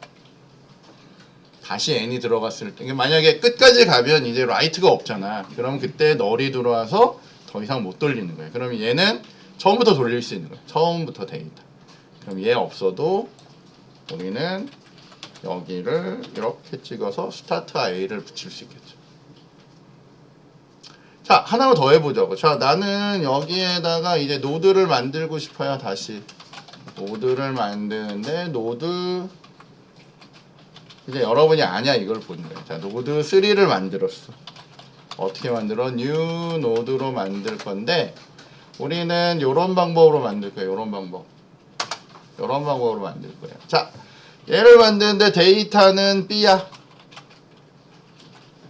다시 n이 들어갔을 때 만약에 끝까지 가면 이제 write가 없잖아. 그럼 그때 널이 들어와서 더 이상 못 돌리는 거예요. 그러면 얘는 처음부터 돌릴 수 있는 거예요. 처음부터 데이터. 그럼 얘 없어도 우리는 여기를 이렇게 찍어서 start a를 붙일 수 있겠죠. 자, 하나만 더 해보자고. 자, 나는 여기에다가 이제 노드를 만들고 싶어요. 다시 노드를 만드는데 노드 이제 여러분이 아냐 이걸 보는 거예요. 자, 노드 3를 만들었어. 어떻게 만들어? new 노드로 만들 건데 우리는 요런 방법으로 만들 거예요. 요런 방법으로 만들 거예요. 자, 얘를 만드는데 데이터는 B야.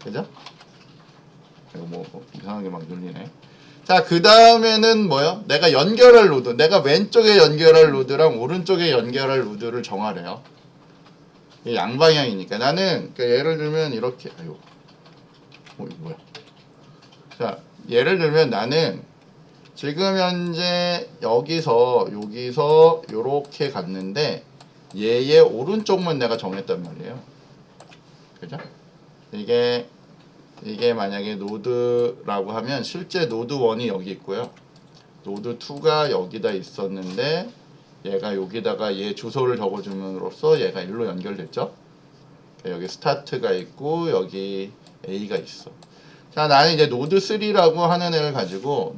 그죠? 이거 뭐 이상하게 막 눌리네. 자, 그 다음에는 뭐요? 내가 연결할 노드. 내가 왼쪽에 연결할 노드랑 오른쪽에 연결할 노드를 정하래요. 이게 양방향이니까. 나는, 그러니까 예를 들면 이렇게, 이거 뭐야. 자, 예를 들면 나는 지금 현재 여기서 요렇게 갔는데 얘의 오른쪽만 내가 정했단 말이에요. 그죠? 이게 만약에 노드라고 하면 실제 노드 1이 여기 있고요. 노드 2가 여기다 있었는데 얘가 여기다가 얘 주소를 적어줌으로써 얘가 일로 연결됐죠. 여기 스타트가 있고 여기 A가 있어. 자, 나는 이제 노드 3라고 하는 애를 가지고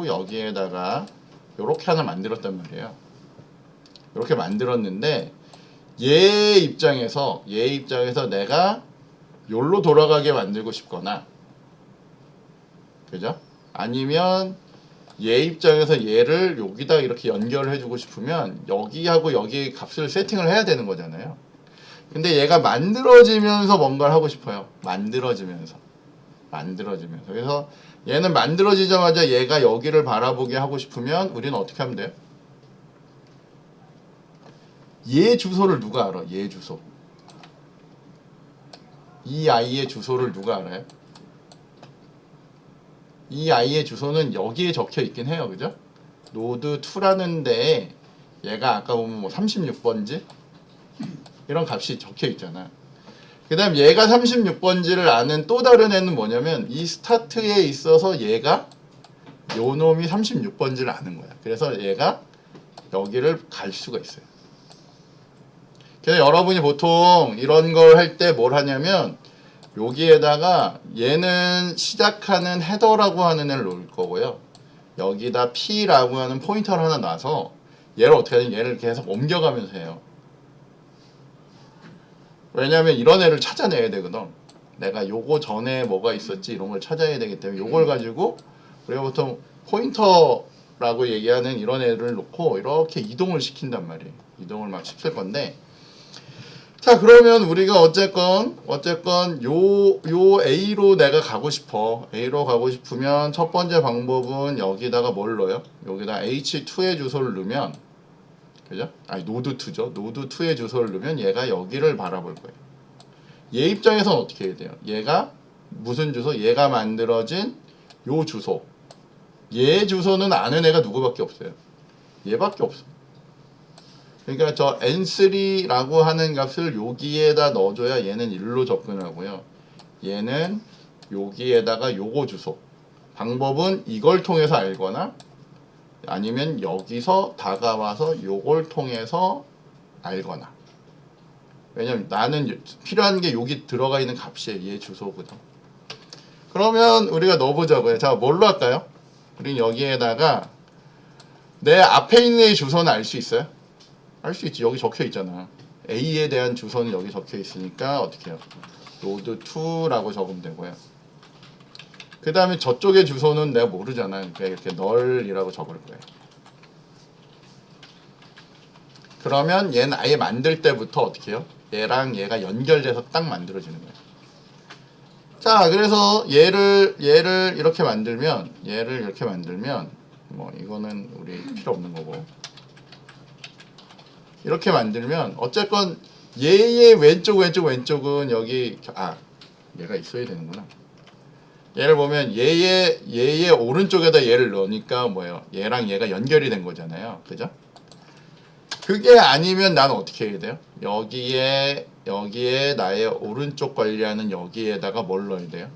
여기에다가 요렇게 하나 만들었단 말이에요. 이렇게 만들었는데 얘 입장에서 내가 요로 돌아가게 만들고 싶거나 그죠? 아니면 얘 입장에서 얘를 여기다 이렇게 연결을 해주고 싶으면 여기하고 여기 값을 세팅을 해야 되는 거잖아요. 근데 얘가 만들어지면서 뭔가를 하고 싶어요. 만들어지면서. 그래서 얘는 만들어지자마자 얘가 여기를 바라보게 하고 싶으면 우리는 어떻게 하면 돼요? 얘 주소를 누가 알아? 얘 주소. 이 아이의 주소를 누가 알아요? 이 아이의 주소는 여기에 적혀 있긴 해요. 그죠? 노드 2라는 데에 얘가 아까 보면 뭐 36번지? 이런 값이 적혀 있잖아. 그 다음 얘가 36번지를 아는 또 다른 애는 뭐냐면 이 스타트에 있어서 얘가 요 놈이 36번지를 아는 거야. 그래서 얘가 여기를 갈 수가 있어요. 그래서 여러분이 보통 이런 걸 할 때 뭘 하냐면 여기에다가 얘는 시작하는 헤더라고 하는 애를 놓을 거고요. 여기다 P라고 하는 포인터를 하나 놔서 얘를 어떻게 하냐면 얘를 계속 옮겨가면서 해요. 왜냐면 이런 애를 찾아내야 되거든. 내가 요거 전에 뭐가 있었지 이런 걸 찾아야 되기 때문에 요걸 가지고 우리가 보통 포인터라고 얘기하는 이런 애를 놓고 이렇게 이동을 시킨단 말이에요. 이동을 막 시킬 건데, 자 그러면 우리가 어쨌건 요 A로 내가 가고 싶어. A로 가고 싶으면 첫 번째 방법은 여기다가 뭘 넣어요? 여기다 H2의 주소를 넣으면, 그죠? 아니 노드2죠. 노드2의 주소를 넣으면 얘가 여기를 바라볼 거예요. 얘 입장에서는 어떻게 해야 돼요? 얘가 무슨 주소? 얘가 만들어진 요 주소. 얘 주소는 아는 애가 누구밖에 없어요. 얘밖에 없어. 그러니까 저 n3라고 하는 값을 여기에다 넣어줘야 얘는 1로 접근하고요. 얘는 여기에다가 요거 주소. 방법은 이걸 통해서 알거나 아니면 여기서 다가와서 요걸 통해서 알거나. 왜냐면 나는 필요한 게 여기 들어가 있는 값이에요. 얘 주소거든. 그러면 우리가 넣어보자고요. 자, 뭘로 할까요? 우린 여기에다가 내 앞에 있는 애 주소는 알 수 있어요? 알 수 있지. 여기 적혀 있잖아. A에 대한 주소는 여기 적혀 있으니까 어떻게 해요? node2라고 적으면 되고요. 그 다음에 저쪽의 주소는 내가 모르잖아. 그러니까 이렇게 null이라고 적을 거예요. 그러면 얘는 아예 만들 때부터 어떻게 해요? 얘랑 얘가 연결돼서 딱 만들어지는 거예요. 자, 그래서 얘를 이렇게 만들면 뭐 이거는 우리 필요 없는 거고, 이렇게 만들면 어쨌건 얘의 왼쪽은 여기 얘가 있어야 되는구나. 얘를 보면 얘의 오른쪽에다 얘를 넣으니까 뭐예요? 얘랑 얘가 연결이 된 거잖아요. 그죠? 그게 아니면 나는 어떻게 해야 돼요? 여기에 나의 오른쪽 관리하는 여기에다가 뭘 넣어야 돼요?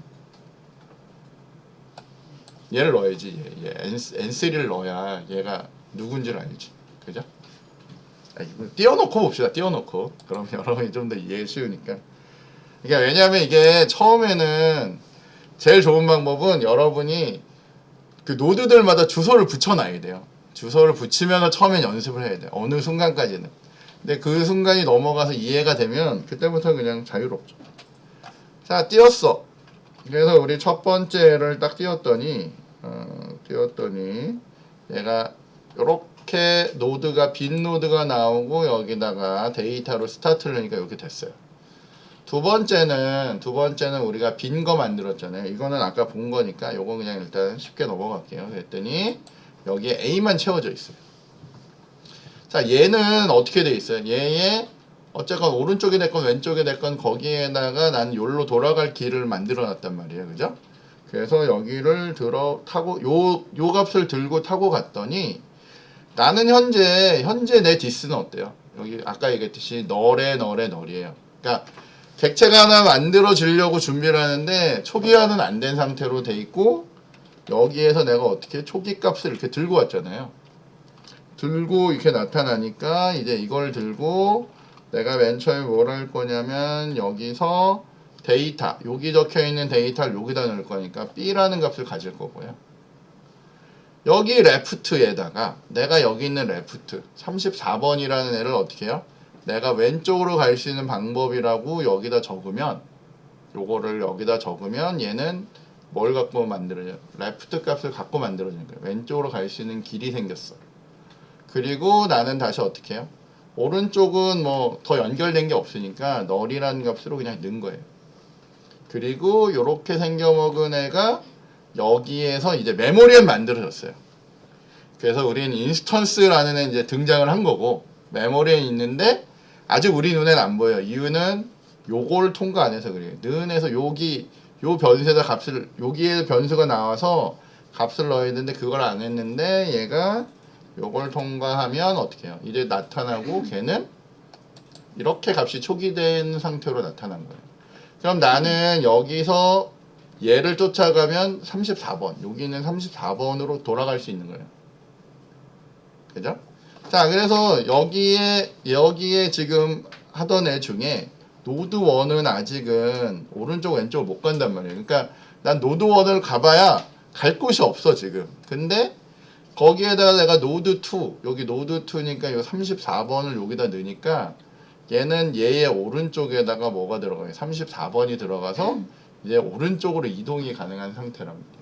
얘를 넣어야지. 얘 N3를 넣어야 얘가 누군지를 알지. 그죠? 띄워놓고 봅시다. 띄워놓고. 그럼 여러분이 좀 더 이해가 쉬우니까. 그러니까 왜냐하면 이게 처음에는 제일 좋은 방법은 여러분이 그 노드들마다 주소를 붙여놔야 돼요. 주소를 붙이면 처음엔 연습을 해야 돼요. 어느 순간까지는. 근데 그 순간이 넘어가서 이해가 되면 그때부터 그냥 자유롭죠. 자, 띄웠어. 그래서 우리 첫 번째를 딱 띄웠더니 얘가 요렇게 노드가 빈 노드가 나오고 여기다가 데이터로 스타트를 하니까 이렇게 됐어요. 두 번째는 우리가 빈 거 만들었잖아요. 이거는 아까 본 거니까 요거 그냥 일단 쉽게 넘어갈게요. 그랬더니 여기에 A만 채워져 있어요. 자, 얘는 어떻게 돼 있어요? 얘에 어쨌건 오른쪽에 됐건 왼쪽에 됐건 거기에다가 난 여기로 돌아갈 길을 만들어 놨단 말이에요. 그죠? 그래서 여기를 타고 요 값을 들고 타고 갔더니 나는 현재 내 디스는 어때요? 여기 아까 얘기했듯이 널이에요. 그러니까 객체가 하나 만들어지려고 준비를 하는데 초기화는 안 된 상태로 돼 있고, 여기에서 내가 어떻게 초기 값을 이렇게 들고 왔잖아요. 들고 이렇게 나타나니까 이제 이걸 들고 내가 맨 처음에 뭘 할 거냐면 여기서 데이터, 여기 적혀 있는 데이터를 여기다 넣을 거니까 B라는 값을 가질 거고요. 여기 레프트에다가 내가 여기 있는 레프트 34번이라는 애를 어떻게 해요? 내가 왼쪽으로 갈 수 있는 방법이라고 여기다 적으면, 요거를 여기다 적으면 얘는 뭘 갖고 만들어져요? 레프트 값을 갖고 만들어지는 거예요. 왼쪽으로 갈 수 있는 길이 생겼어. 그리고 나는 다시 어떻게 해요? 오른쪽은 뭐 더 연결된 게 없으니까 널이라는 값으로 그냥 넣은 거예요. 그리고 요렇게 생겨먹은 애가 여기에서 이제 메모리에 만들어졌어요. 그래서 우리는 인스턴스라는 애 이제 등장을 한 거고, 메모리에 있는데 아직 우리 눈에는 안 보여요. 이유는 요걸 통과 안 해서 그래요. 는에서 여기 요 변수에다 값을, 여기에 변수가 나와서 값을 넣어야 되는데 그걸 안 했는데 얘가 요걸 통과하면 어떻게 해요? 이제 나타나고 걔는 이렇게 값이 초기된 상태로 나타난 거예요. 그럼 나는 여기서 얘를 쫓아가면 34번, 여기는 34번으로 돌아갈 수 있는 거예요. 그죠? 자, 그래서 여기에 지금 하던 애 중에 노드 1은 아직은 오른쪽 왼쪽 못 간단 말이에요. 그러니까 난 노드 1을 가봐야 갈 곳이 없어 지금. 근데 거기에다가 내가 노드 2, 여기 노드 2니까 요 34번을 여기다 넣으니까 얘는 얘의 오른쪽에다가 뭐가 들어가요? 34번이 들어가서 이제 오른쪽으로 이동이 가능한 상태랍니다.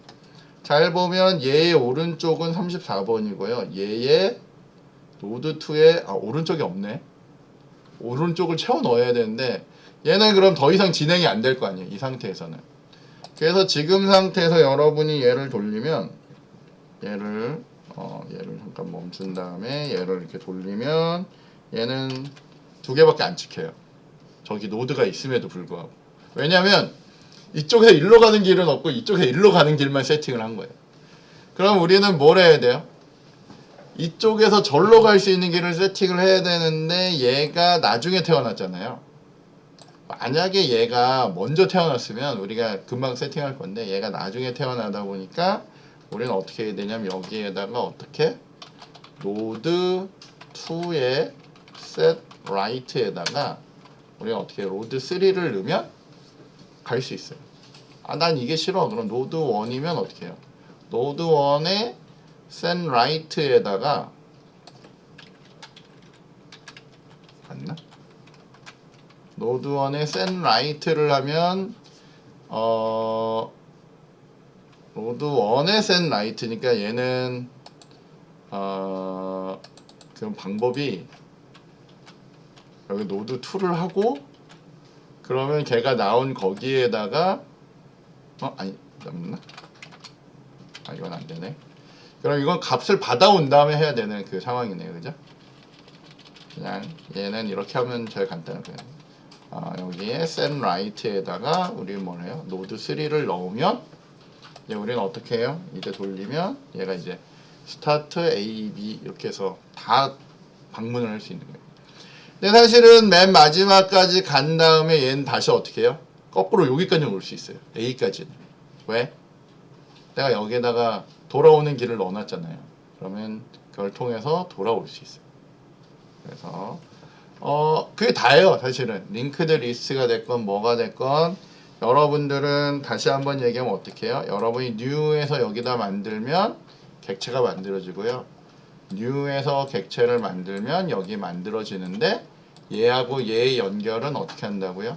잘 보면 얘의 오른쪽은 34번이고요. 얘의 노드 2에 오른쪽이 없네. 오른쪽을 채워 넣어야 되는데 얘는 그럼 더 이상 진행이 안 될 거 아니에요. 이 상태에서는. 그래서 지금 상태에서 여러분이 얘를 돌리면 얘를 잠깐 멈춘 다음에 얘를 이렇게 돌리면 얘는 두 개밖에 안 찍혀요. 저기 노드가 있음에도 불구하고. 왜냐면 이쪽에서 일로 가는 길은 없고 이쪽에서 일로 가는 길만 세팅을 한 거예요. 그럼 우리는 뭘 해야 돼요? 이쪽에서 절로 갈 수 있는 길을 세팅을 해야 되는데 얘가 나중에 태어났잖아요. 만약에 얘가 먼저 태어났으면 우리가 금방 세팅할 건데 얘가 나중에 태어나다 보니까 우리는 어떻게 해야 되냐면 여기에다가 어떻게 로드 2의 set right에다가 우리가 어떻게 로드 3를 넣으면 갈 수 있어요. 난 이게 싫어. 그럼 노드 1이면 어떻게 해요? 노드 1의 set right에다가 맞나? 노드 1의 set right를 하면 로드 1의 set right니까 얘는 그럼 방법이 여기 노드 2를 하고 그러면 걔가 나온 거기에다가 아니 맞나? 이건 안 되네. 그럼 이건 값을 받아온 다음에 해야 되는 그 상황이네요, 그죠? 그냥 얘는 이렇게 하면 제일 간단하고요. 여기에 set right에다가 우리 뭐래요? 노드 3를 넣으면 이제 우리는 어떻게 해요? 이제 돌리면 얘가 이제 start A, B 이렇게 해서 다 방문을 할 수 있는 거예요. 근데 사실은 맨 마지막까지 간 다음에 얘는 다시 어떻게 해요? 거꾸로 여기까지 올 수 있어요. A까지는. 왜? 내가 여기에다가 돌아오는 길을 넣어놨잖아요. 그러면 그걸 통해서 돌아올 수 있어요. 그래서 그게 다예요. 사실은 링크드 리스트가 됐건 뭐가 됐건 여러분들은 다시 한번 얘기하면 어떻게 해요? 여러분이 new에서 여기다 만들면 객체가 만들어지고요. new에서 객체를 만들면 여기 만들어지는데 얘하고 얘의 연결은 어떻게 한다고요?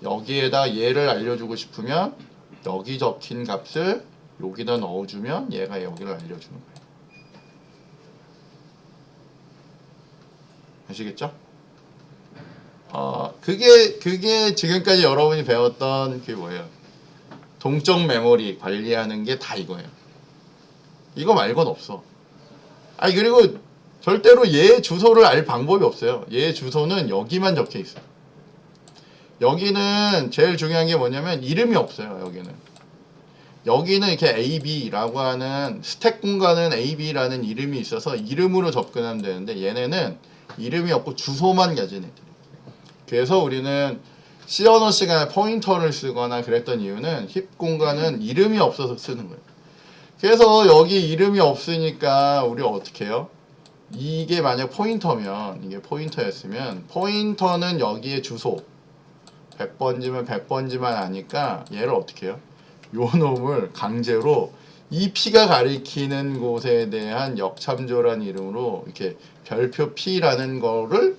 여기에다 얘를 알려주고 싶으면 여기 적힌 값을 여기다 넣어주면 얘가 여기를 알려주는 거예요. 아시겠죠? 그게 지금까지 여러분이 배웠던 그게 뭐예요? 동적 메모리 관리하는 게 다 이거예요. 이거 말고는 없어. 그리고 절대로 얘 주소를 알 방법이 없어요. 얘 주소는 여기만 적혀 있어요. 여기는 제일 중요한 게 뭐냐면 이름이 없어요. 여기는 이렇게 AB라고 하는 스택 공간은 AB라는 이름이 있어서 이름으로 접근하면 되는데 얘네는 이름이 없고 주소만 가진 애들이에요. 그래서 우리는 C 언어 시간에 포인터를 쓰거나 그랬던 이유는 힙 공간은 이름이 없어서 쓰는 거예요. 그래서 여기 이름이 없으니까 우리가 어떻게 해요? 이게 만약 포인터면 이게 포인터였으면 포인터는 여기에 주소 100번지면 100번지만 아니까 얘를 어떻게 해요? 요 놈을 강제로 이 P가 가리키는 곳에 대한 역참조라는 이름으로 이렇게 별표 P라는 거를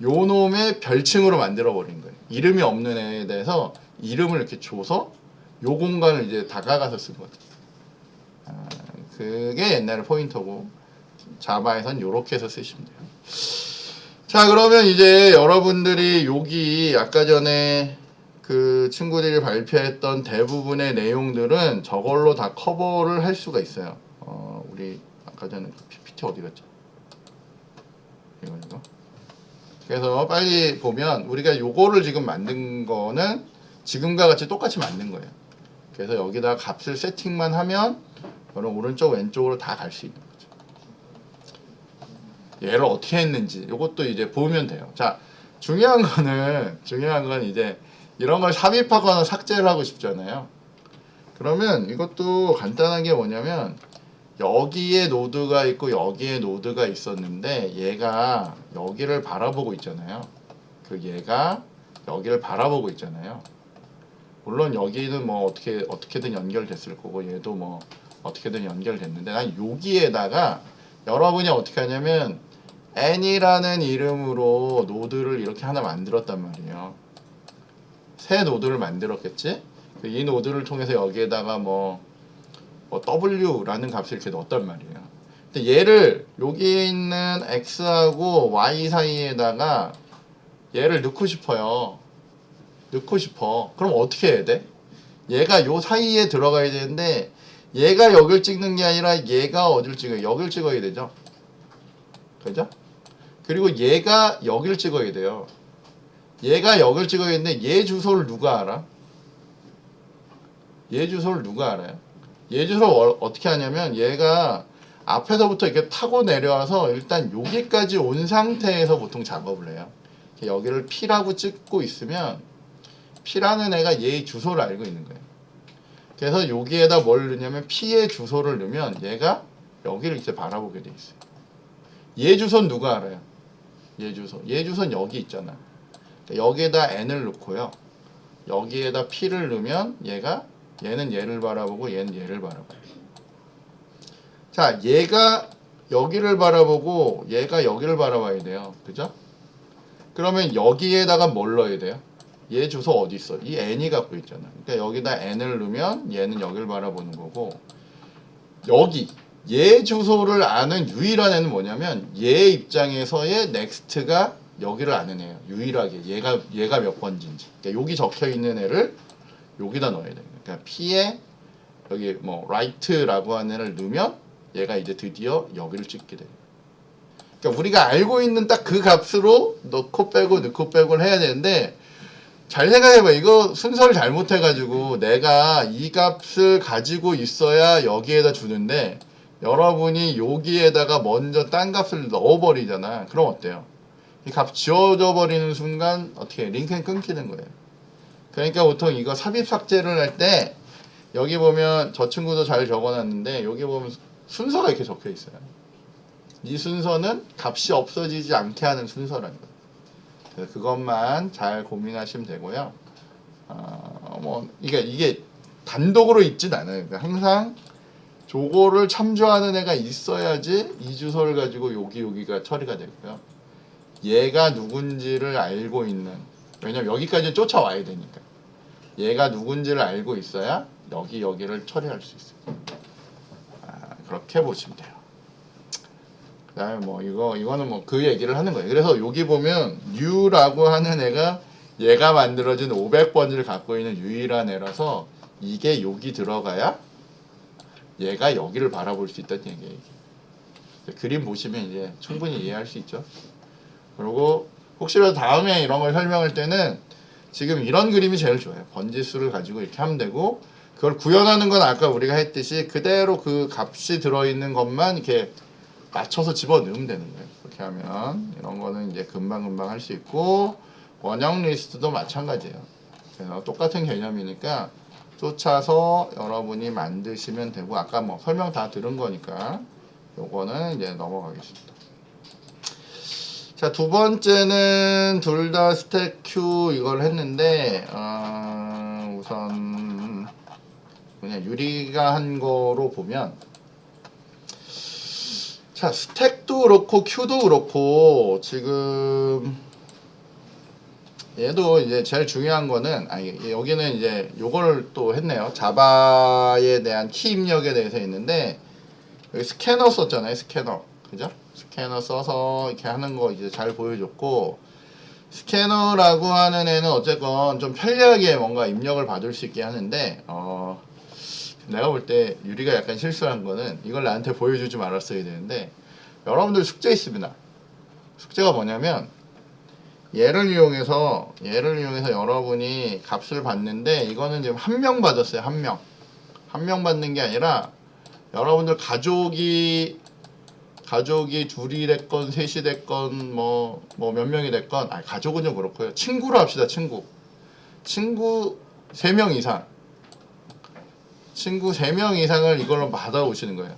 요 놈의 별칭으로 만들어 버린 거예요. 이름이 없는 애에 대해서 이름을 이렇게 줘서 요 공간을 이제 다가가서 쓴 거죠. 그게 옛날에 포인터고 자바에선 요렇게 해서 쓰시면 돼요. 자, 그러면 이제 여러분들이 여기 아까 전에 그 친구들이 발표했던 대부분의 내용들은 저걸로 다 커버를 할 수가 있어요. 우리 아까 전에 그 PPT 어디 갔죠? 이거. 그래서 빨리 보면 우리가 요거를 지금 만든 거는 지금과 같이 똑같이 만든 거예요. 그래서 여기다 값을 세팅만 하면 여러분 오른쪽 왼쪽으로 다 갈 수 있는 거죠. 얘를 어떻게 했는지 요것도 이제 보면 돼요. 자, 중요한 건 이제 이런 걸 삽입하거나 삭제를 하고 싶잖아요. 그러면 이것도 간단한 게 뭐냐면 여기에 노드가 있고 여기에 노드가 있었는데 얘가 여기를 바라보고 있잖아요. 그 얘가 여기를 바라보고 있잖아요. 물론 여기는 뭐 어떻게든 연결됐을 거고 얘도 뭐 어떻게든 연결됐는데 난 여기에다가 여러분이 어떻게 하냐면 n이라는 이름으로 노드를 이렇게 하나 만들었단 말이에요. 새 노드를 만들었겠지? 이 노드를 통해서 여기에다가 뭐 w라는 값을 이렇게 넣었단 말이에요. 근데 얘를 여기 있는 x하고 y 사이에다가 얘를 넣고 싶어요. 넣고 싶어. 그럼 어떻게 해야 돼? 얘가 요 사이에 들어가야 되는데 얘가 여길 찍는 게 아니라 얘가 어딜 찍어요? 여길 찍어야 되죠. 그죠? 그리고 얘가 여길 찍어야 돼요. 얘가 여길 찍어야 되는데 얘 주소를 누가 알아? 얘 주소를 누가 알아요? 얘 주소를 어떻게 하냐면 얘가 앞에서부터 이렇게 타고 내려와서 일단 여기까지 온 상태에서 보통 작업을 해요. 여기를 P라고 찍고 있으면 P라는 애가 얘의 주소를 알고 있는 거예요. 그래서 여기에다 뭘 넣냐면 P의 주소를 넣으면 얘가 여기를 이제 바라보게 돼 있어요. 얘 주소는 누가 알아요? 얘 주소. 얘 주소는 여기 있잖아. 여기에다 N을 넣고요. 여기에다 P를 넣으면 얘는 얘를 바라보고 얘는 얘를 바라봐요. 자, 얘가 여기를 바라보고 얘가 여기를 바라봐야 돼요. 그죠? 그러면 여기에다가 뭘 넣어야 돼요? 얘 주소 어디 있어? 이 n이 갖고 있잖아. 그러니까 여기다 n을 넣으면 얘는 여기를 바라보는 거고 여기 얘 주소를 아는 유일한 애는 뭐냐면 얘 입장에서의 next가 여기를 아는 애예요. 유일하게 얘가 몇 번지인지. 그러니까 여기 적혀 있는 애를 여기다 넣어야 돼요. 그러니까 p에 여기 뭐 right라고 하는 애를 넣으면 얘가 이제 드디어 여기를 찍게 돼요. 그러니까 우리가 알고 있는 딱 그 값으로 넣고 빼고를 해야 되는데 잘 생각해봐. 이거 순서를 잘못해가지고 내가 이 값을 가지고 있어야 여기에다 주는데 여러분이 여기에다가 먼저 딴 값을 넣어버리잖아. 그럼 어때요? 이 값 지워져 버리는 순간 어떻게 해? 링크는 끊기는 거예요. 그러니까 보통 이거 삽입 삭제를 할 때 여기 보면 저 친구도 잘 적어놨는데 여기 보면 순서가 이렇게 적혀 있어요. 이 순서는 값이 없어지지 않게 하는 순서라는 거예요. 그래서 그것만 잘 고민하시면 되고요. 뭐 이게 단독으로 있진 않아요. 그러니까 항상 저거를 참조하는 애가 있어야지 이 주소를 가지고 여기가 처리가 되고요. 얘가 누군지를 알고 있는, 왜냐면 여기까지 쫓아와야 되니까. 얘가 누군지를 알고 있어야 여기를 처리할 수 있어요. 그렇게 보시면 돼요. 그 다음에 뭐 이거는 뭐 그 얘기를 하는 거예요. 그래서 여기 보면 U라고 하는 애가 얘가 만들어진 500번지를 갖고 있는 유일한 애라서 이게 여기 들어가야 얘가 여기를 바라볼 수 있다는 얘기예요. 그림 보시면 이제 충분히 이해할 수 있죠. 그리고 혹시라도 다음에 이런 걸 설명할 때는 지금 이런 그림이 제일 좋아요. 번지수를 가지고 이렇게 하면 되고 그걸 구현하는 건 아까 우리가 했듯이 그대로 그 값이 들어있는 것만 이렇게 맞춰서 집어넣으면 되는 거예요. 그렇게 하면 이런 거는 이제 금방 할 수 있고 원형 리스트도 마찬가지예요. 그래서 똑같은 개념이니까 쫓아서 여러분이 만드시면 되고 아까 뭐 설명 다 들은 거니까 요거는 이제 넘어가겠습니다. 자, 두 번째는 둘 다 스택 큐 이걸 했는데 우선 그냥 유리가 한 거로 보면 자, 스택도 그렇고 큐도 그렇고 지금 얘도 이제 제일 중요한 거는 여기는 이제 요걸 또 했네요. 자바에 대한 키 입력에 대해서 있는데 여기 스캐너 썼잖아요. 스캐너. 그죠? 스캐너 써서 이렇게 하는 거 이제 잘 보여줬고 스캐너라고 하는 애는 어쨌건 좀 편리하게 뭔가 입력을 받을 수 있게 하는데 내가 볼 때 유리가 약간 실수한 거는 이걸 나한테 보여주지 말았어야 되는데 여러분들 숙제 있습니다. 숙제가 뭐냐면 얘를 이용해서 여러분이 값을 받는데 이거는 지금 한 명 받았어요. 한 명 받는 게 아니라 여러분들 가족이 둘이 됐건 셋이 됐건 뭐 몇 명이 됐건 가족은 좀 그렇고요. 친구로 합시다. 친구 3명 이상 친구 3명 이상을 이걸로 받아오시는 거예요.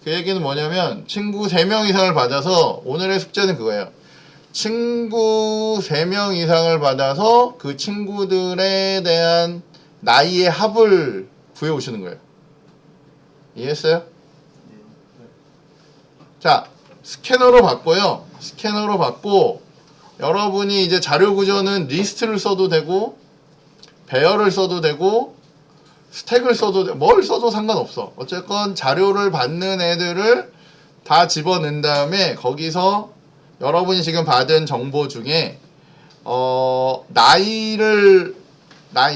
그 얘기는 뭐냐면 친구 3명 이상을 받아서 오늘의 숙제는 그거예요. 친구 3명 이상을 받아서 그 친구들에 대한 나이의 합을 구해오시는 거예요. 이해했어요? 자, 스캐너로 받고요. 스캐너로 받고 여러분이 이제 자료 구조는 리스트를 써도 되고 배열을 써도 되고 스택을 써도 되고 뭘 써도 상관없어. 어쨌건 자료를 받는 애들을 다 집어넣은 다음에 거기서 여러분이 지금 받은 정보 중에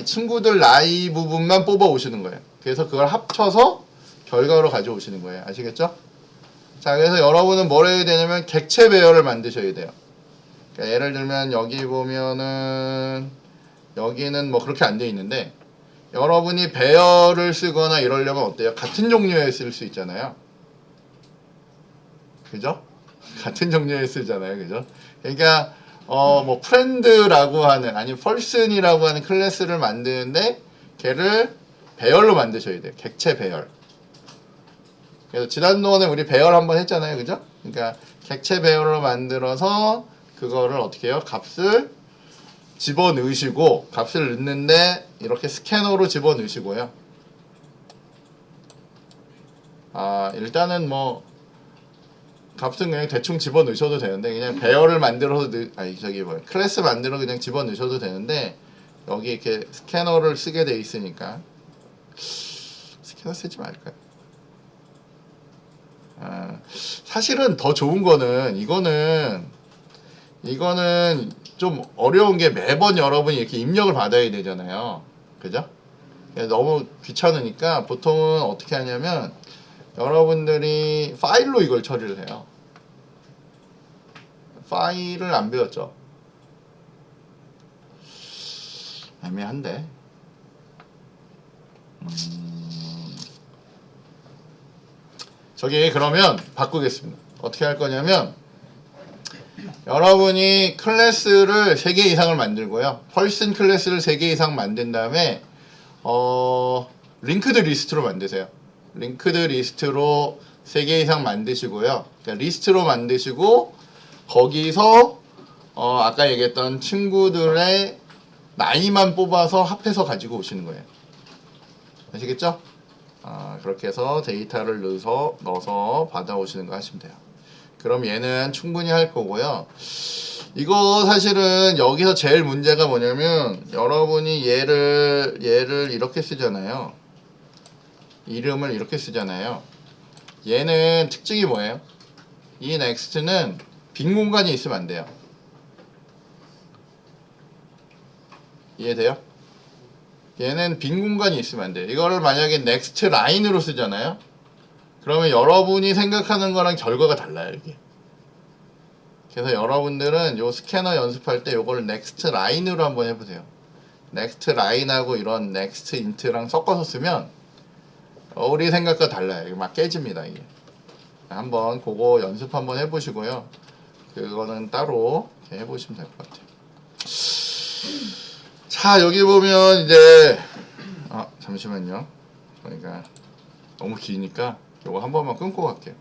친구들 나이 부분만 뽑아 오시는 거예요. 그래서 그걸 합쳐서 결과로 가져오시는 거예요. 아시겠죠? 자, 그래서 여러분은 뭘 해야 되냐면 객체 배열을 만드셔야 돼요. 그러니까 예를 들면 여기 보면은 여기는 뭐 그렇게 안 돼 있는데 여러분이 배열을 쓰거나 이러려면 어때요? 같은 종류의 쓸 수 있잖아요. 그죠? 같은 종류의 쓰잖아요. 그죠? 그러니까 뭐 프렌드라고 하는 아니면 펄슨이라고 하는 클래스를 만드는데 걔를 배열로 만드셔야 돼요. 객체 배열. 그래서 지난번에 우리 배열 한번 했잖아요. 그죠? 그러니까 객체 배열로 만들어서 그거를 어떻게 해요? 값을 집어넣으시고 값을 넣는데 이렇게 스캐너로 집어넣으시고요. 일단은 뭐 값은 그냥 대충 집어넣으셔도 되는데 그냥 배열을 만들어서 클래스 만들어 그냥 집어넣으셔도 되는데 여기 이렇게 스캐너를 쓰게 돼 있으니까 스캐너 쓰지 말까요? 사실은 더 좋은 거는 이거는 좀 어려운 게 매번 여러분이 이렇게 입력을 받아야 되잖아요. 그죠? 너무 귀찮으니까 보통은 어떻게 하냐면 여러분들이 파일로 이걸 처리를 해요. 파일을 안 배웠죠? 애매한데. 저기 그러면 바꾸겠습니다. 어떻게 할 거냐면 여러분이 클래스를 3개 이상을 만들고요. 펄슨 클래스를 3개 이상 만든 다음에 링크드 리스트로 만드세요. 링크드 리스트로 3개 이상 만드시고요. 그러니까 리스트로 만드시고 거기서 아까 얘기했던 친구들의 나이만 뽑아서 합해서 가지고 오시는 거예요. 아시겠죠? 그렇게 해서 데이터를 넣어서 받아오시는 거 하시면 돼요. 그럼 얘는 충분히 할 거고요. 이거 사실은 여기서 제일 문제가 뭐냐면 여러분이 얘를 이렇게 쓰잖아요. 이름을 이렇게 쓰잖아요. 얘는 특징이 뭐예요? 이 next는 빈 공간이 있으면 안 돼요. 이해돼요? 얘는 빈 공간이 있으면 안 돼요. 이거를 만약에 next line으로 쓰잖아요. 그러면 여러분이 생각하는 거랑 결과가 달라요, 이게. 그래서 여러분들은 요 스캐너 연습할 때 요걸 next line으로 한번 해보세요. next line하고 이런 next int랑 섞어서 쓰면 우리 생각과 달라요. 이게 막 깨집니다, 이게. 한번 그거 연습 한번 해보시고요. 그거는 따로 이렇게 해보시면 될 것 같아요. 자, 여기 보면 이제 잠시만요. 그러니까 너무 기니까 요거 한 번만 끊고 갈게요.